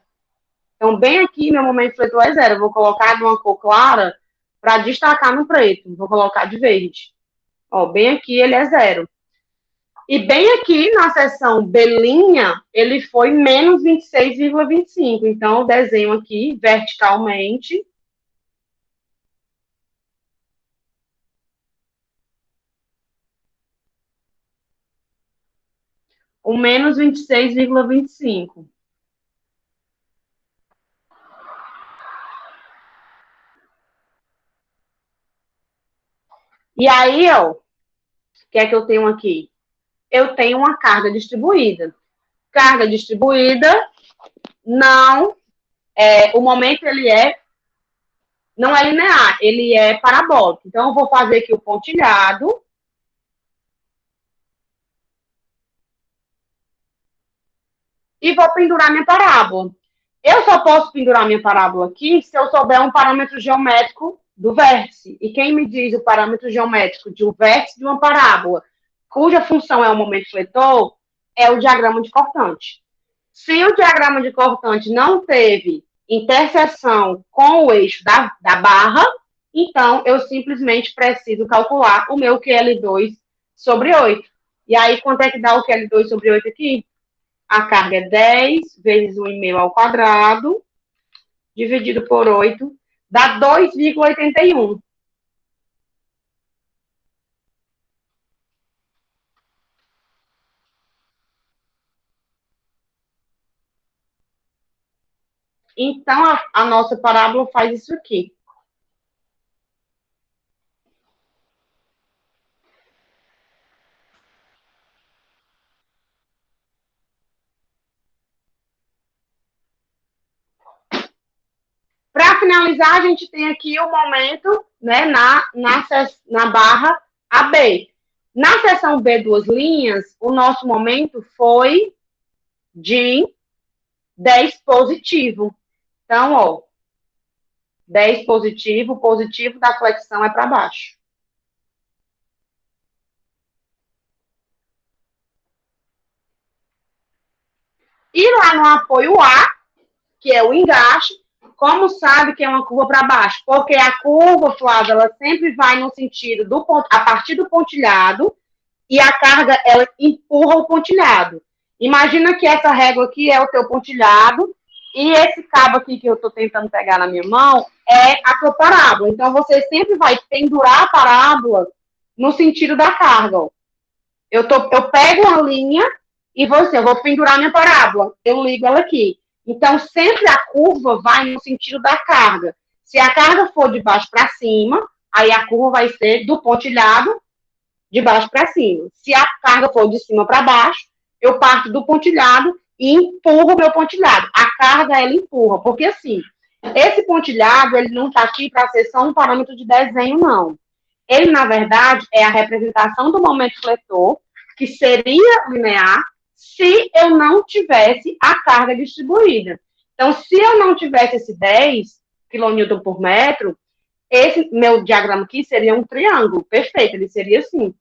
Então, bem aqui, meu momento fletor é zero. Eu vou colocar de uma cor clara para destacar no preto. Vou colocar de verde. Ó, bem aqui ele é zero. E bem aqui na seção B', ele foi menos 26,25. Então, eu desenho aqui verticalmente. O menos 26,25. E aí, ó, o que é que eu tenho aqui? Eu tenho uma carga distribuída. Carga distribuída, não, o momento ele não é linear, ele é parabólico. Então, eu vou fazer aqui o pontilhado. E vou pendurar minha parábola. Eu só posso pendurar minha parábola aqui se eu souber um parâmetro geométrico do vértice. E quem me diz o parâmetro geométrico de um vértice de uma parábola, cuja função é o momento fletor, é o diagrama de cortante. Se o diagrama de cortante não teve interseção com o eixo da barra, então eu simplesmente preciso calcular o meu QL2 sobre 8. E aí, quanto é que dá o QL2 sobre 8 aqui? A carga é 10 vezes 1,5 ao quadrado, dividido por 8, dá 2,81. Então, a nossa parábola faz isso aqui. Para finalizar, a gente tem aqui o momento, né, na barra AB. Na seção B, duas linhas, o nosso momento foi de 10 positivo. Então, ó, 10 positivo, o positivo da flexão é para baixo. E lá no apoio A, que é o engaste, como sabe que é uma curva para baixo? Porque a curva, Flávia, ela sempre vai no sentido do a partir do pontilhado e a carga, ela empurra o pontilhado. Imagina que essa régua aqui é o teu pontilhado e esse cabo aqui que eu estou tentando pegar na minha mão é a tua parábola. Então, você sempre vai pendurar a parábola no sentido da carga. Ó. Eu pego uma linha e eu vou pendurar minha parábola. Eu ligo ela aqui. Então, sempre a curva vai no sentido da carga. Se a carga for de baixo para cima, aí a curva vai ser do pontilhado de baixo para cima. Se a carga for de cima para baixo, eu parto do pontilhado e empurro o meu pontilhado. A carga, ela empurra, porque assim, esse pontilhado, ele não está aqui para ser só um parâmetro de desenho, não. Ele, na verdade, é a representação do momento fletor, que seria linear, se eu não tivesse a carga distribuída. Então, se eu não tivesse esse 10 kN por metro, esse meu diagrama aqui seria um triângulo, perfeito, ele seria assim.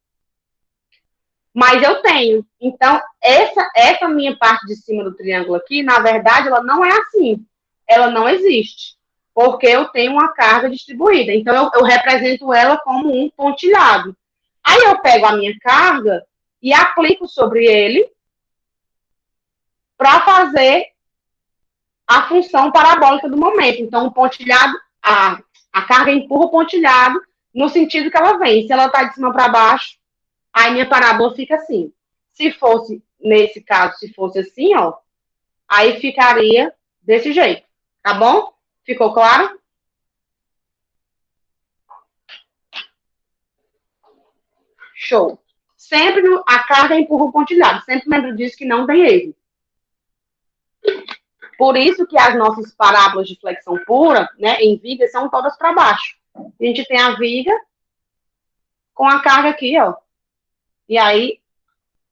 Mas eu tenho. Então, essa minha parte de cima do triângulo aqui, na verdade, ela não é assim. Ela não existe. Porque eu tenho uma carga distribuída. Então, eu represento ela como um pontilhado. Aí eu pego a minha carga e aplico sobre ele para fazer a função parabólica do momento. Então, o pontilhado, a carga empurra o pontilhado no sentido que ela vem. Se ela está de cima para baixo, aí minha parábola fica assim. Se fosse, nesse caso, se fosse assim, ó, aí ficaria desse jeito. Tá bom? Ficou claro? Show. Sempre a carga empurra o pontilhado. Sempre lembro disso que não tem erro. Por isso que as nossas parábolas de flexão pura, né, em viga, são todas para baixo. A gente tem a viga com a carga aqui, ó. E aí,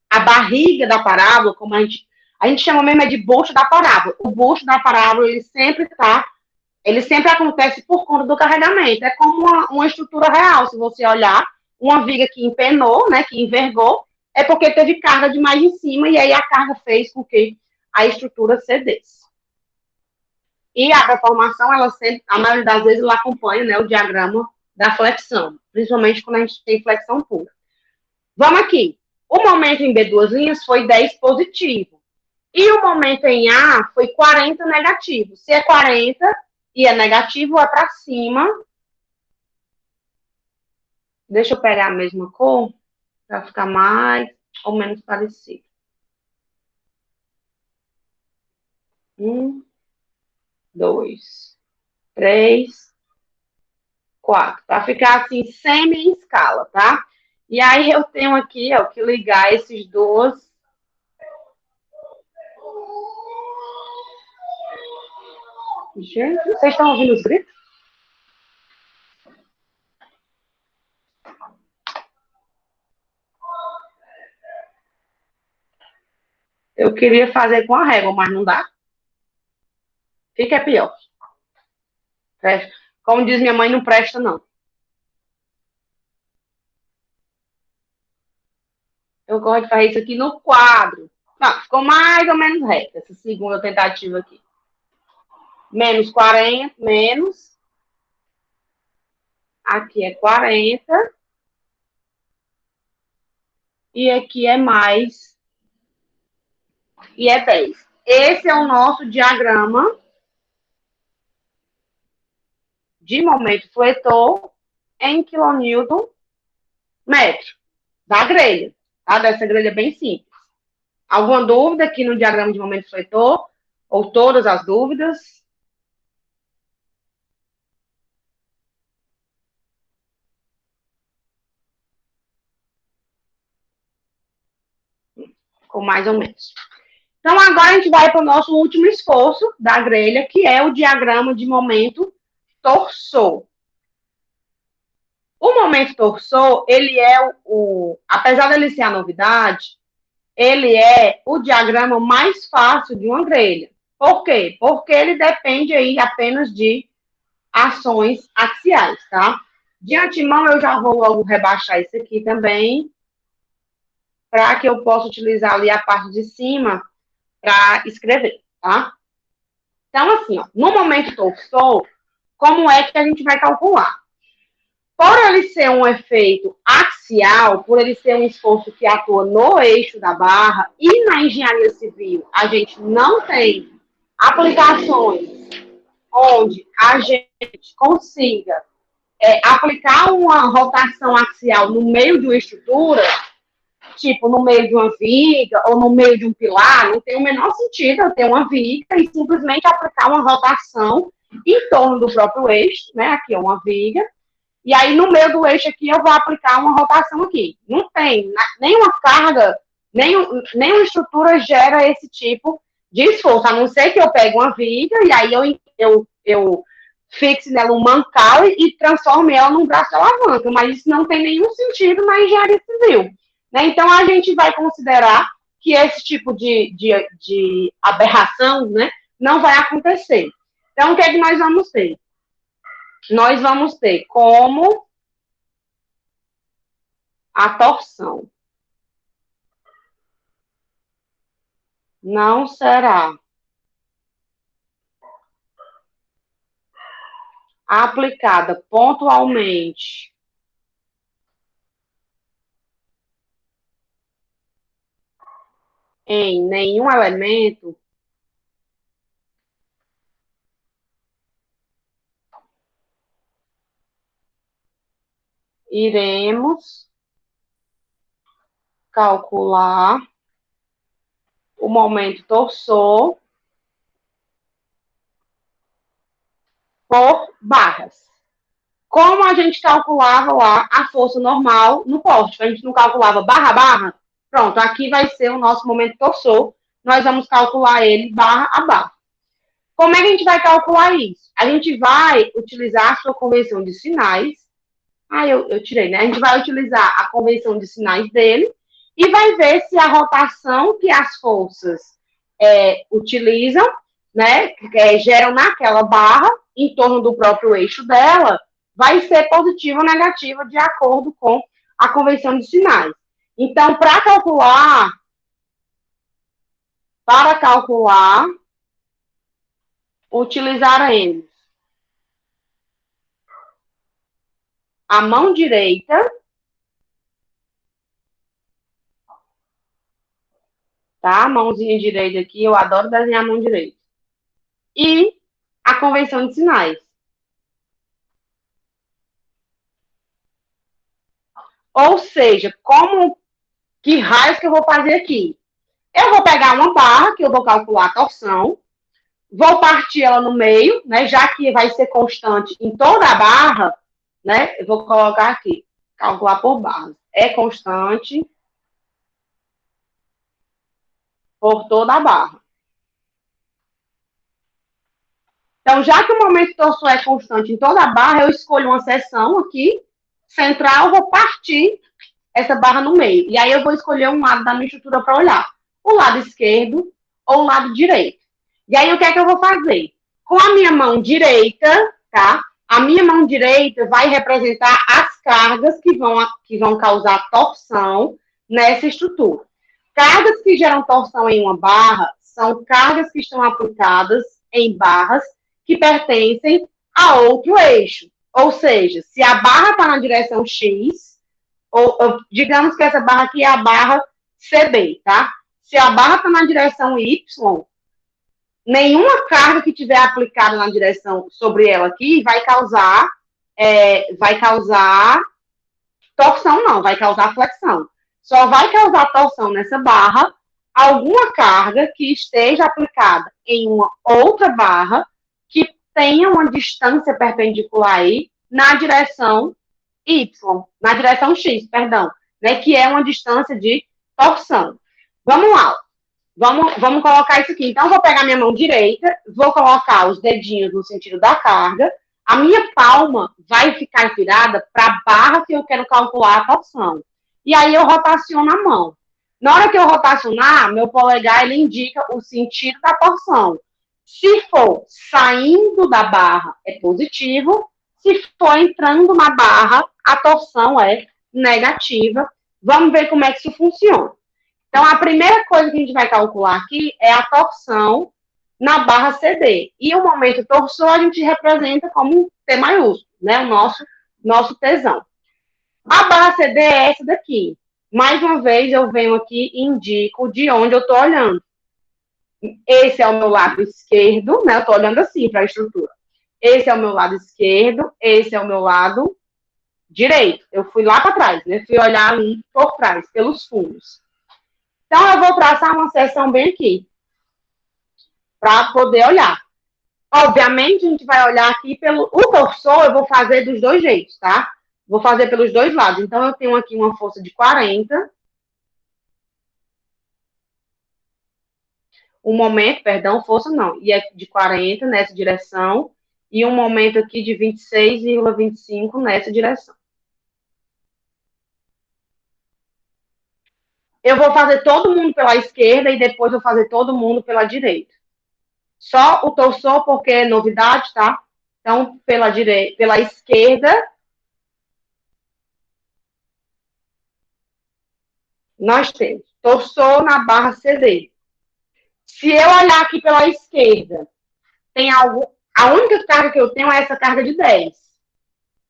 a barriga da parábola, como a gente chama mesmo de busto da parábola. O busto da parábola, ele sempre acontece por conta do carregamento. É como uma estrutura real. Se você olhar, uma viga que empenou, né, que envergou, é porque teve carga demais em cima e aí a carga fez com que a estrutura cedesse. E a deformação, ela sempre, a maioria das vezes, ela acompanha, né, o diagrama da flexão, principalmente quando a gente tem flexão pura. Vamos aqui. O momento em B duas linhas foi 10 positivo. E o momento em A foi 40 negativo. Se é 40 e é negativo, é para cima. Deixa eu pegar a mesma cor, para ficar mais ou menos parecido. 1, 2, 3, 4. Para ficar assim, semi-escala, tá? E aí eu tenho aqui, ó, que ligar esses dois. Gente, vocês estão ouvindo os gritos? Eu queria fazer com a régua, mas não dá. Fica pior. Como diz minha mãe, não presta, não. Eu gosto de fazer isso aqui no quadro. Não, ficou mais ou menos reto, essa segunda tentativa aqui. Menos 40, menos. Aqui é 40. E aqui é mais. E é 10. Esse é o nosso diagrama de momento fletor em quilonewton metro da grelha, tá? Dessa grelha bem simples. Alguma dúvida aqui no diagrama de momento fletor? Ou todas as dúvidas? Ficou mais ou menos. Então, agora a gente vai para o nosso último esforço da grelha, que é o diagrama de momento torsor. O momento torsor, ele é apesar dele ser a novidade, ele é o diagrama mais fácil de uma grelha. Por quê? Porque ele depende aí apenas de ações axiais, tá? De antemão, eu já vou logo rebaixar isso aqui também, para que eu possa utilizar ali a parte de cima para escrever, tá? Então, assim, ó, no momento torsor, como é que a gente vai calcular? Por ele ser um efeito axial, por ele ser um esforço que atua no eixo da barra, e na engenharia civil a gente não tem aplicações onde a gente consiga aplicar uma rotação axial no meio de uma estrutura, tipo no meio de uma viga ou no meio de um pilar, não tem o menor sentido eu ter uma viga e simplesmente aplicar uma rotação em torno do próprio eixo, né? Aqui é uma viga, e aí no meio do eixo aqui eu vou aplicar uma rotação aqui. Não tem nenhuma carga, nenhuma estrutura gera esse tipo de esforço, a não ser que eu pegue uma viga e aí eu fixe nela um mancal e transforme ela num braço de alavanca, mas isso não tem nenhum sentido na engenharia civil. Né? Então, a gente vai considerar que esse tipo de aberração, né, não vai acontecer. Então, o que é que nós vamos ter? Nós vamos ter como a torção não será aplicada pontualmente em nenhum elemento, iremos calcular o momento torsor por barras. como a gente calculava lá a força normal no poste. A gente não calculava barra a barra. Pronto, aqui vai ser o nosso momento torsor. Nós vamos calcular ele barra a barra. Como é que a gente vai calcular isso? A gente vai utilizar a sua convenção de sinais. Eu tirei, né? A gente vai utilizar a convenção de sinais dele e vai ver se a rotação que as forças utilizam, né, geram naquela barra, em torno do próprio eixo dela, vai ser positiva ou negativa de acordo com a convenção de sinais. Então, para calcular, utilizaremos a mão direita, tá? Mãozinha direita aqui, eu adoro desenhar a mão direita. E a convenção de sinais. Ou seja, que raios que eu vou fazer aqui? Eu vou pegar uma barra, que eu vou calcular a torção, vou partir ela no meio, né? Já que vai ser constante em toda a barra, né? Eu vou colocar aqui, calcular por barras. É constante por toda a barra. Então, já que o momento torsor é constante em toda a barra, eu escolho uma seção aqui, central, vou partir essa barra no meio. E aí eu vou escolher um lado da minha estrutura para olhar. O lado esquerdo ou o lado direito. E aí o que é que eu vou fazer? Com a minha mão direita, tá? A minha mão direita vai representar as cargas que vão causar torção nessa estrutura. Cargas que geram torção em uma barra são cargas que estão aplicadas em barras que pertencem a outro eixo. Ou seja, se a barra está na direção X, ou digamos que essa barra aqui é a barra CB, tá? Se a barra está na direção Y, nenhuma carga que tiver aplicada na direção sobre ela aqui vai causar torção, não, vai causar flexão. Só vai causar torção nessa barra alguma carga que esteja aplicada em uma outra barra que tenha uma distância perpendicular aí na direção Y, na direção X, perdão, né, que é uma distância de torção. Vamos lá. Vamos colocar isso aqui. Então, eu vou pegar minha mão direita, vou colocar os dedinhos no sentido da carga. A minha palma vai ficar virada para a barra que eu quero calcular a torção. E aí, eu rotaciono a mão. Na hora que eu rotacionar, meu polegar, ele indica o sentido da torção. Se for saindo da barra, é positivo. Se for entrando na barra, a torção é negativa. Vamos ver como é que isso funciona. Então, a primeira coisa que a gente vai calcular aqui é a torção na barra CD. E o momento torsor a gente representa como T maiúsculo, né? O nosso Tzão. A barra CD é essa daqui. Mais uma vez, eu venho aqui e indico de onde eu estou olhando. Esse é o meu lado esquerdo, né? Eu estou olhando assim para a estrutura. Esse é o meu lado esquerdo, esse é o meu lado direito. Eu fui lá para trás, né? Fui olhar ali por trás, pelos fundos. Então, eu vou traçar uma seção bem aqui, para poder olhar. Obviamente, a gente vai olhar aqui o torsor, eu vou fazer dos dois jeitos, tá? Vou fazer pelos dois lados. Então, eu tenho aqui uma força de 40. Um momento, perdão, força não. E é de 40 nessa direção. E um momento aqui de 26,25 nessa direção. Eu vou fazer todo mundo pela esquerda e depois vou fazer todo mundo pela direita. Só o torsor, porque é novidade, tá? Então, pela esquerda, nós temos torsor na barra CD. Se eu olhar aqui pela esquerda, tem algo. A única carga que eu tenho é essa carga de 10.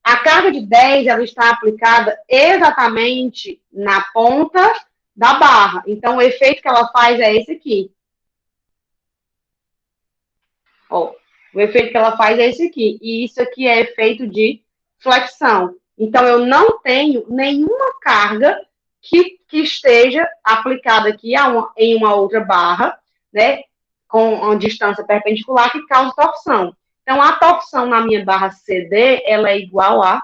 A carga de 10, ela está aplicada exatamente na ponta da barra. Então, o efeito que ela faz é esse aqui. Ó, o efeito que ela faz é esse aqui. E isso aqui é efeito de flexão. Então, eu não tenho nenhuma carga que esteja aplicada aqui em uma outra barra, né? Com uma distância perpendicular que causa torção. Então, a torção na minha barra CD, ela é igual a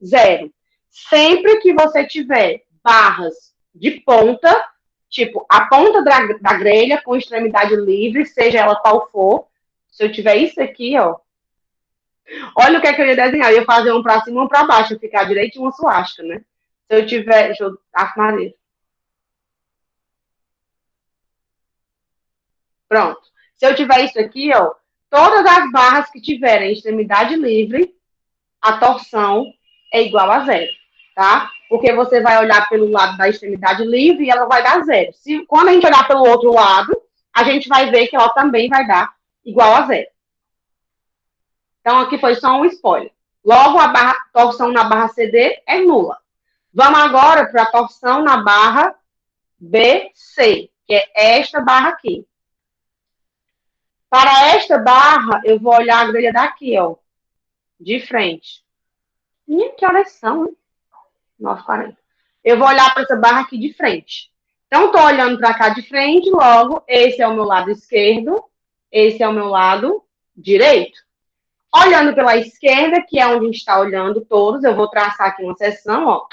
0. Sempre que você tiver barras de ponta, tipo, a ponta da grelha com extremidade livre, seja ela qual for, se eu tiver isso aqui, ó, olha o que é que eu ia desenhar, eu ia fazer um pra cima e um pra baixo, ficar direito uma suástica, né? Se eu tiver, deixa eu arrumar isso. Pronto. Se eu tiver isso aqui, ó, todas as barras que tiverem extremidade livre, a torção é igual a 0, tá? Porque você vai olhar pelo lado da extremidade livre e ela vai dar 0. Quando a gente olhar pelo outro lado, a gente vai ver que ela também vai dar igual a 0. Então, aqui foi só um spoiler. Logo, a torção na barra CD é nula. Vamos agora para a torção na barra BC, que é esta barra aqui. Para esta barra, eu vou olhar a grelha daqui, ó, de frente. Que horas são, hein? 9h40. Eu vou olhar para essa barra aqui de frente. Então, estou olhando para cá de frente, logo, esse é o meu lado esquerdo, esse é o meu lado direito. Olhando pela esquerda, que é onde a gente está olhando todos, eu vou traçar aqui uma seção, ó,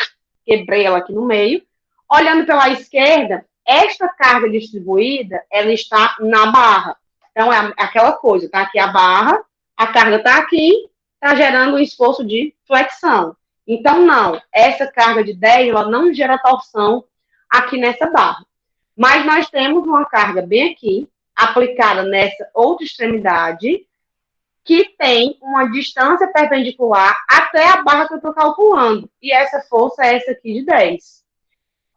quebrei ela aqui no meio. Olhando pela esquerda, esta carga distribuída, ela está na barra. Então, é aquela coisa, tá aqui a barra, a carga está aqui, está gerando um esforço de flexão. Então, não, essa carga de 10, ela não gera torção aqui nessa barra. Mas nós temos uma carga bem aqui, aplicada nessa outra extremidade, que tem uma distância perpendicular até a barra que eu estou calculando. E essa força é essa aqui de 10.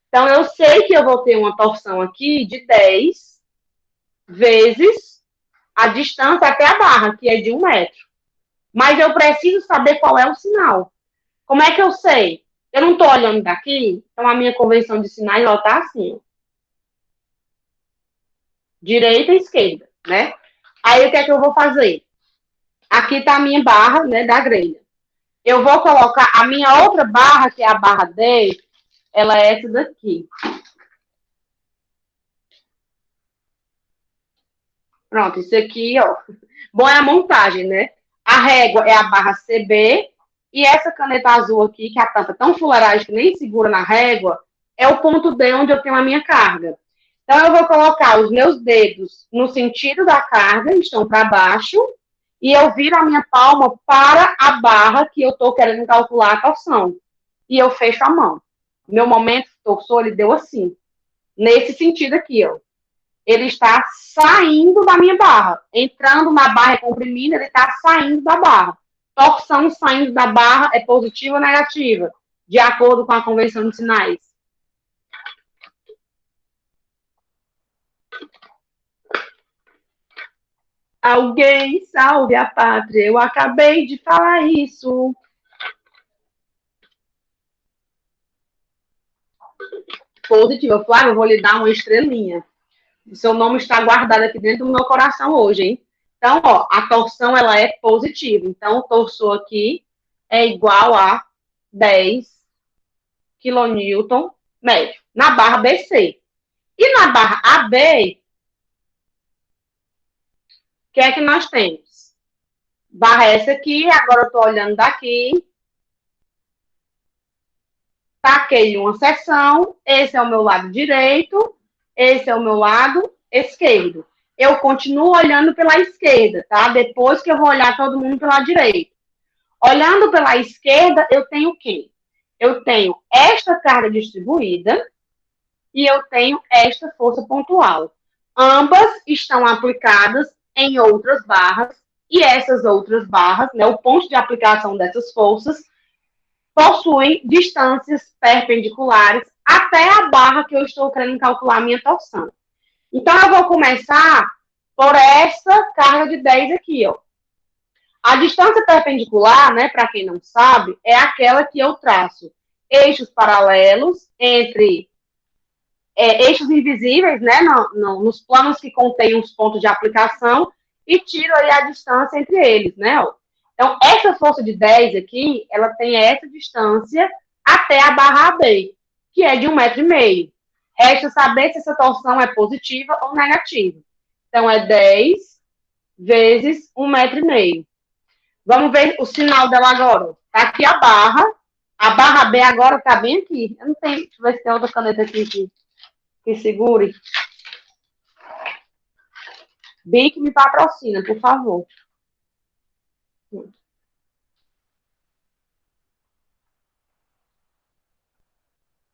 Então, eu sei que eu vou ter uma torção aqui de 10 vezes a distância até a barra, que é de 1 metro. Mas eu preciso saber qual é o sinal. Como é que eu sei? Eu não estou olhando daqui, então a minha convenção de sinais está assim, ó. Direita e esquerda, né? Aí o que é que eu vou fazer? Aqui está a minha barra, né, da grelha. Eu vou colocar a minha outra barra, que é a barra 10, ela é essa daqui. Pronto, isso aqui, ó. Bom, é a montagem, né? A régua é a barra CB e essa caneta azul aqui, que é a tampa tão fuleiragem que nem segura na régua, é o ponto D onde eu tenho a minha carga. Então, eu vou colocar os meus dedos no sentido da carga, estão para baixo, e eu viro a minha palma para a barra que eu estou querendo calcular a torção. E eu fecho a mão. Meu momento torçou, ele deu assim. Nesse sentido aqui, ó. Ele está saindo da minha barra. Entrando na barra e comprimindo, ele está saindo da barra. Torção saindo da barra é positiva ou negativa? De acordo com a convenção de sinais. Alguém salve a pátria. Eu acabei de falar isso. Positiva. Flávio, eu vou lhe dar uma estrelinha. O seu nome está guardado aqui dentro do meu coração hoje, hein? Então, ó, a torção, ela é positiva. Então, o torçor aqui é igual a 10 kN médio. Na barra BC. E na barra AB, o que é que nós temos? Barra essa aqui, agora eu estou olhando daqui. Taquei uma seção, esse é o meu lado direito, esse é o meu lado esquerdo. Eu continuo olhando pela esquerda, tá? Depois que eu vou olhar todo mundo pela direita. Olhando pela esquerda, eu tenho o quê? Eu tenho esta carga distribuída e eu tenho esta força pontual. Ambas estão aplicadas em outras barras e essas outras barras, né, o ponto de aplicação dessas forças, possuem distâncias perpendiculares até a barra que eu estou querendo calcular a minha torção. Então, eu vou começar por essa carga de 10 aqui, ó. A distância perpendicular, né, para quem não sabe, é aquela que eu traço eixos paralelos entre eixos invisíveis, né, nos planos que contêm os pontos de aplicação e tiro aí a distância entre eles, né, ó. Então, essa força de 10 aqui, ela tem essa distância até a barra AB, que é de 1,5 m. Resta saber se essa torção é positiva ou negativa. Então, é 10 vezes 1,5 m. Vamos ver o sinal dela agora. Tá aqui a barra. A barra B agora tá bem aqui. Eu não tenho. Deixa eu ver se tem outra caneta aqui que segure. Bic me patrocina, por favor.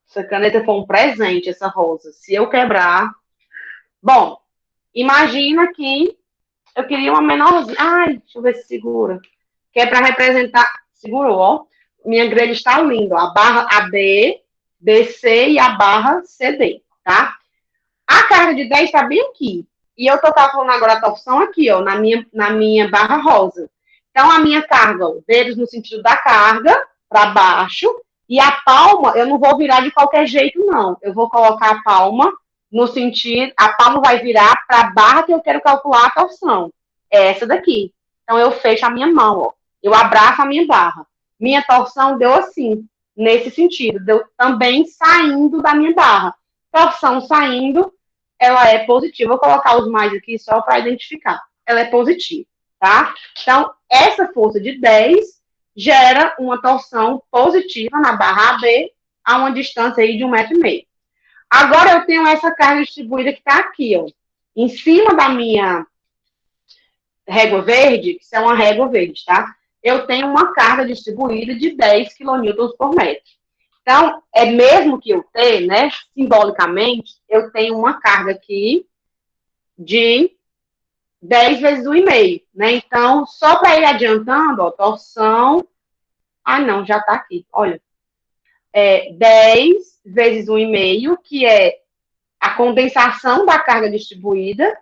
Essa caneta foi um presente, essa rosa. Se eu quebrar. Bom, imagina que eu queria uma menorzinha. Ai, deixa eu ver se segura. Que é para representar. Segurou, ó. Minha grelha está linda. A barra AB, BC e a barra CD, tá? A carga de 10 está bem aqui. E eu tô calculando agora a torção aqui, ó, na minha barra rosa. Então, a minha carga, ó, dedos no sentido da carga, para baixo. E a palma, eu não vou virar de qualquer jeito, não. Eu vou colocar a palma no sentido. A palma vai virar para a barra que eu quero calcular a torção. É essa daqui. Então, eu fecho a minha mão, ó. Eu abraço a minha barra. Minha torção deu assim, nesse sentido. Deu também saindo da minha barra. Torção saindo, ela é positiva. Vou colocar os mais aqui só para identificar. Ela é positiva, tá? Então, essa força de 10 gera uma torção positiva na barra AB a uma distância aí de 1,5 m. Agora eu tenho essa carga distribuída que está aqui, ó, em cima da minha régua verde, que é uma régua verde, tá? Eu tenho uma carga distribuída de 10 kN por metro. Então, é mesmo que eu tenha, né, simbolicamente, eu tenho uma carga aqui de 10 vezes 1,5, né? Então, só para ir adiantando, ó, torção. Ah, não, já está aqui, olha. 10 vezes 1,5, que é a condensação da carga distribuída,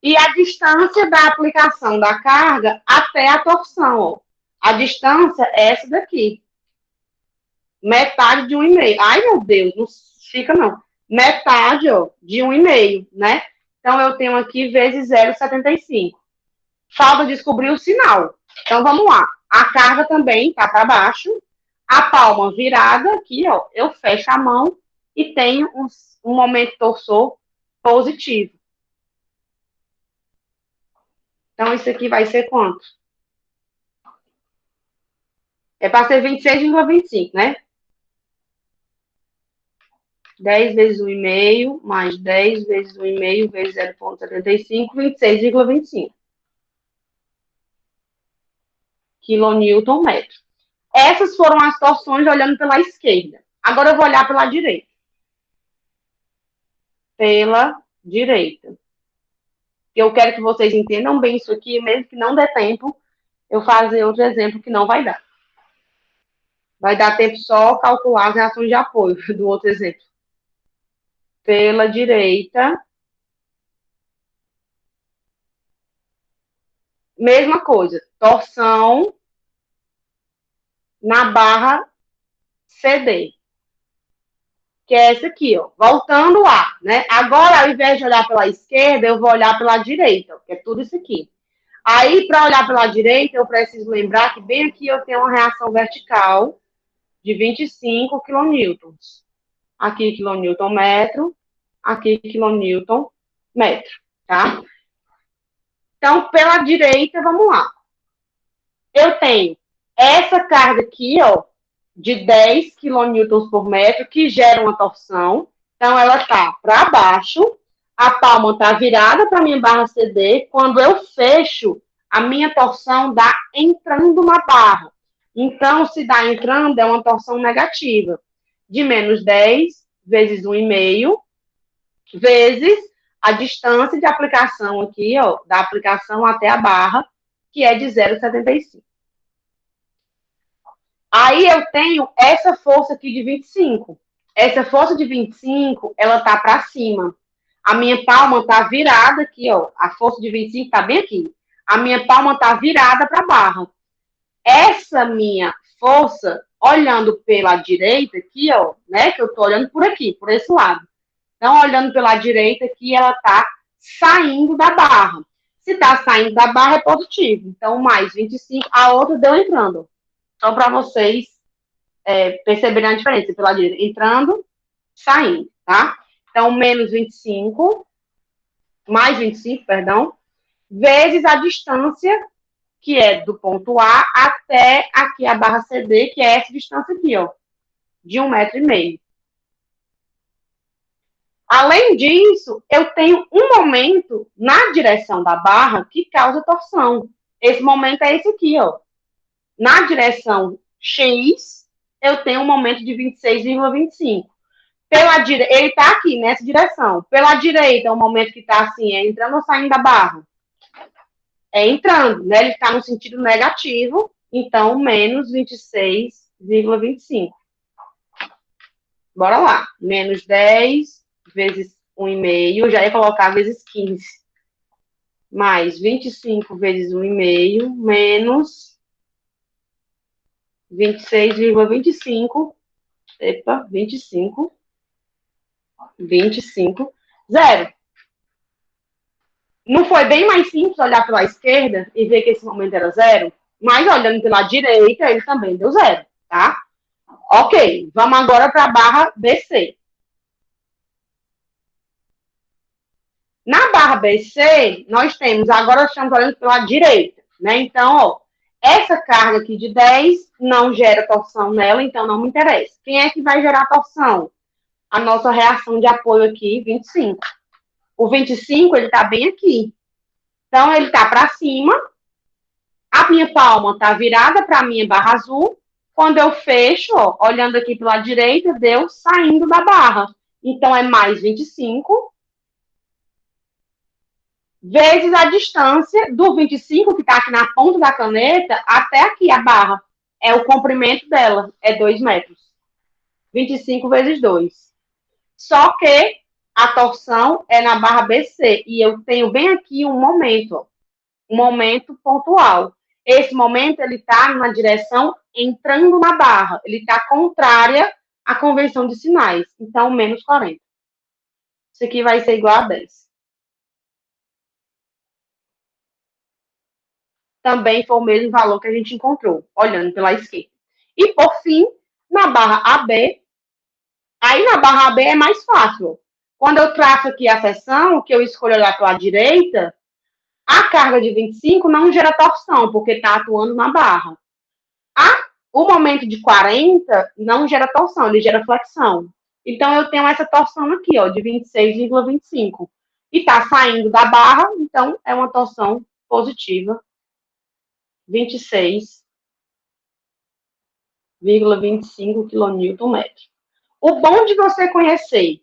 e a distância da aplicação da carga até a torção, ó. A distância é essa daqui. Metade de 1,5. Ai, meu Deus, não fica não. Metade, ó, de 1,5, né? Então, eu tenho aqui vezes 0,75. Falta descobrir o sinal. Então, vamos lá. A carga também tá para baixo. A palma virada aqui, ó. Eu fecho a mão e tenho um momento torsor positivo. Então, isso aqui vai ser quanto? É para ser 26,25, né? 10 vezes 1,5 mais 10 vezes 1,5 vezes 0,75, 26,25 quilonewton metro. Essas foram as torções olhando pela esquerda. Agora eu vou olhar pela direita. Pela direita. Eu quero que vocês entendam bem isso aqui, mesmo que não dê tempo eu fazer outro exemplo que não vai dar. Vai dar tempo só calcular as reações de apoio do outro exemplo. Pela direita. Mesma coisa. Torção na barra CD. Que é essa aqui, ó. Voltando lá, né? Agora, ao invés de olhar pela esquerda, eu vou olhar pela direita, que é tudo isso aqui. Aí, para olhar pela direita, eu preciso lembrar que bem aqui eu tenho uma reação vertical de 25 quilonewtons. Aqui, quilonewton metro. Aqui, quilonewton metro, tá? Então, pela direita, vamos lá. Eu tenho essa carga aqui, ó, de 10 quilonewtons por metro, que gera uma torção. Então, ela tá para baixo, a palma tá virada para minha barra CD. Quando eu fecho, a minha torção dá entrando na barra. Então, se dá entrando, é uma torção negativa. De menos 10 vezes 1,5, vezes a distância de aplicação aqui, ó, da aplicação até a barra, que é de 0,75. Aí eu tenho essa força aqui de 25. Essa força de 25, ela tá para cima. A minha palma tá virada aqui, ó. A força de 25 tá bem aqui. A minha palma tá virada para a barra. Essa minha força, olhando pela direita aqui, ó, né? Que eu tô olhando por aqui, por esse lado. Então, olhando pela direita aqui, ela tá saindo da barra. Se tá saindo da barra, é positivo. Então, mais 25, a outra deu entrando. Só para vocês perceberem a diferença pela direita. Entrando, saindo, tá? Então, menos 25, mais 25, perdão. vezes a distância, que é do ponto A até aqui a barra CD, que é essa distância aqui, ó, de 1,5 m. Além disso, eu tenho um momento na direção da barra que causa torção. Esse momento é esse aqui, ó. Na direção X, eu tenho um momento de 26,25. Ele está aqui, nessa direção. Pela direita, o momento que está assim, é entrando ou saindo da barra? É entrando, né? Ele está no sentido negativo, então menos 26,25. Bora lá. Menos 10 vezes 1,5, já ia colocar vezes 15. Mais 25 vezes 1,5, menos 26,25. Epa, 25. 25. Zero. Não foi bem mais simples olhar pela esquerda e ver que esse momento era zero? Mas olhando pela direita, ele também deu zero, tá? Ok, vamos agora para a barra BC. Na barra BC, nós temos, agora estamos olhando pela direita, né? Então, ó, essa carga aqui de 10 não gera torção nela, então não me interessa. Quem é que vai gerar torção? A nossa reação de apoio aqui, 25. O 25, ele tá bem aqui. Então, ele tá para cima. A minha palma tá virada para a minha barra azul. Quando eu fecho, ó, olhando aqui pela direita, deu saindo da barra. Então, é mais 25 vezes a distância do 25, que está aqui na ponta da caneta, até aqui a barra. É o comprimento dela, é 2 metros. 25 vezes 2. Só que a torção é na barra BC. E eu tenho bem aqui um momento pontual. Esse momento, ele está na direção entrando na barra. Ele está contrária à convenção de sinais. Então, menos 40. Isso aqui vai ser igual a 10. Também foi o mesmo valor que a gente encontrou, olhando pela esquerda. E, por fim, na barra AB, aí na barra AB é mais fácil. Quando eu traço aqui a seção, que eu escolho olhar pela direita, a carga de 25 não gera torção, porque está atuando na barra. O momento de 40 não gera torção, ele gera flexão. Então, eu tenho essa torção aqui, ó, de 26,25. E está saindo da barra, então é uma torção positiva, 26,25 kN. O bom de você conhecer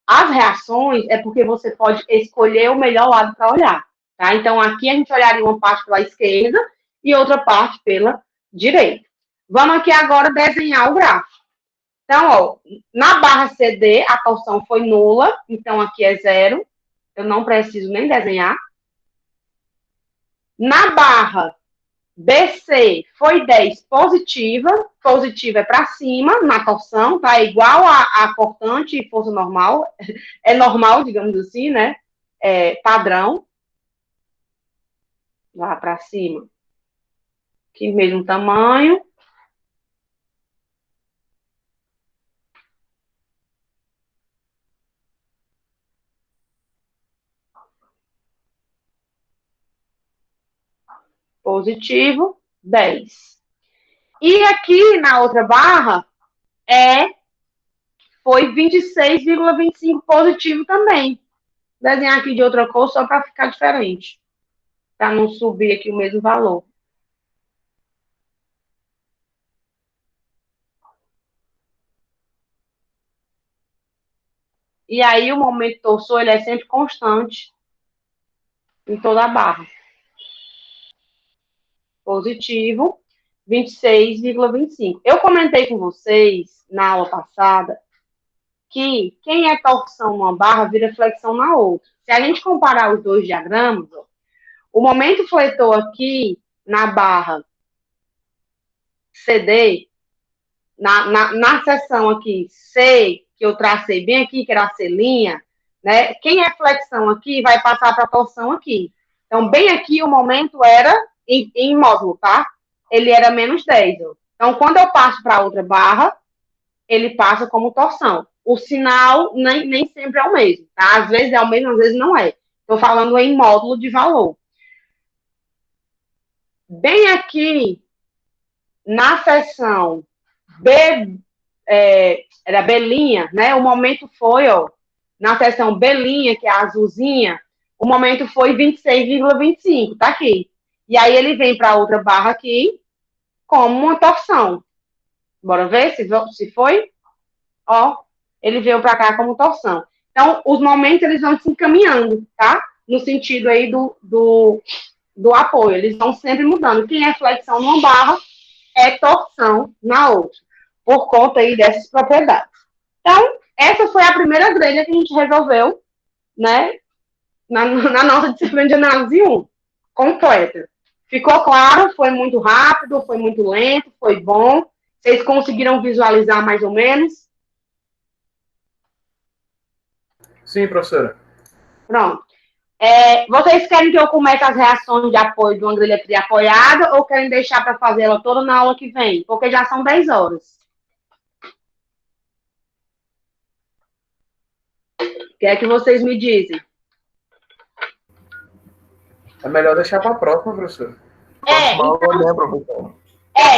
as reações é porque você pode escolher o melhor lado para olhar, tá? Então, aqui a gente olharia uma parte pela esquerda e outra parte pela direita. Vamos aqui agora desenhar o gráfico. Então, ó, na barra CD, a torção foi nula, então aqui é zero. Eu não preciso nem desenhar. Na barra BC foi 10 positiva. Positiva é para cima, na torção, tá? Igual a cortante e força normal. É normal, digamos assim, né? É padrão. Lá para cima. Aqui mesmo tamanho. Positivo, 10. E aqui na outra barra foi 26,25 positivo também. Vou desenhar aqui de outra cor só para ficar diferente. Para não subir aqui o mesmo valor. E aí o momento torsor, ele é sempre constante em toda a barra. Positivo, 26,25. Eu comentei com vocês na aula passada que quem é torção numa barra vira flexão na outra. Se a gente comparar os dois diagramas, ó, o momento fletor aqui na barra CD, na seção aqui C, que eu tracei bem aqui, que era a C', né? Quem é flexão aqui vai passar para torção aqui. Então, bem aqui o momento era em módulo, tá? Ele era menos 10. Ó. Então, quando eu passo para outra barra, ele passa como torção. O sinal nem sempre é o mesmo, tá? Às vezes é o mesmo, às vezes não é. Estou falando em módulo de valor. Bem aqui, na seção B, era Belinha, né? O momento foi, ó, na seção Belinha, que é a azulzinha, o momento foi 26,25, tá aqui. E aí ele vem para outra barra aqui, como uma torção. Bora ver se foi? Ó, ele veio para cá como torção. Então, os momentos, eles vão se encaminhando, tá? No sentido aí do apoio. Eles vão sempre mudando. Quem é flexão numa barra é torção na outra. Por conta aí dessas propriedades. Então, essa foi a primeira grelha que a gente resolveu, né? Na nossa disciplina de análise 1. Completa. Ficou claro? Foi muito rápido? Foi muito lento? Foi bom? Vocês conseguiram visualizar mais ou menos? Sim, professora. Pronto. Vocês querem que eu comece as reações de apoio de uma grelha triapoiada ou querem deixar para fazer ela toda na aula que vem? Porque já são 10 horas. O que é que vocês me dizem? É melhor deixar para a próxima, professora. Próxima aula, né, professor?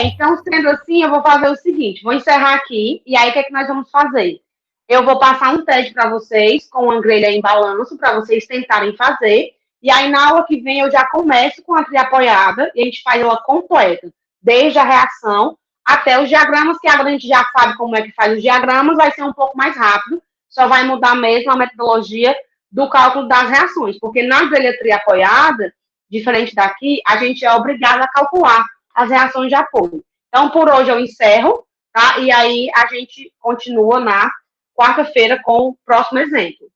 Então, sendo assim, eu vou fazer o seguinte, vou encerrar aqui, e aí o que é que nós vamos fazer? Eu vou passar um teste para vocês, com uma grelha em balanço, para vocês tentarem fazer, e aí na aula que vem eu já começo com a triapoiada, e a gente faz ela completa, desde a reação até os diagramas, que agora a gente já sabe como é que faz os diagramas, vai ser um pouco mais rápido, só vai mudar mesmo a metodologia do cálculo das reações, porque na grelha triapoiada, diferente daqui, a gente é obrigado a calcular as reações de apoio. Então, por hoje eu encerro, tá? E aí a gente continua na quarta-feira com o próximo exemplo.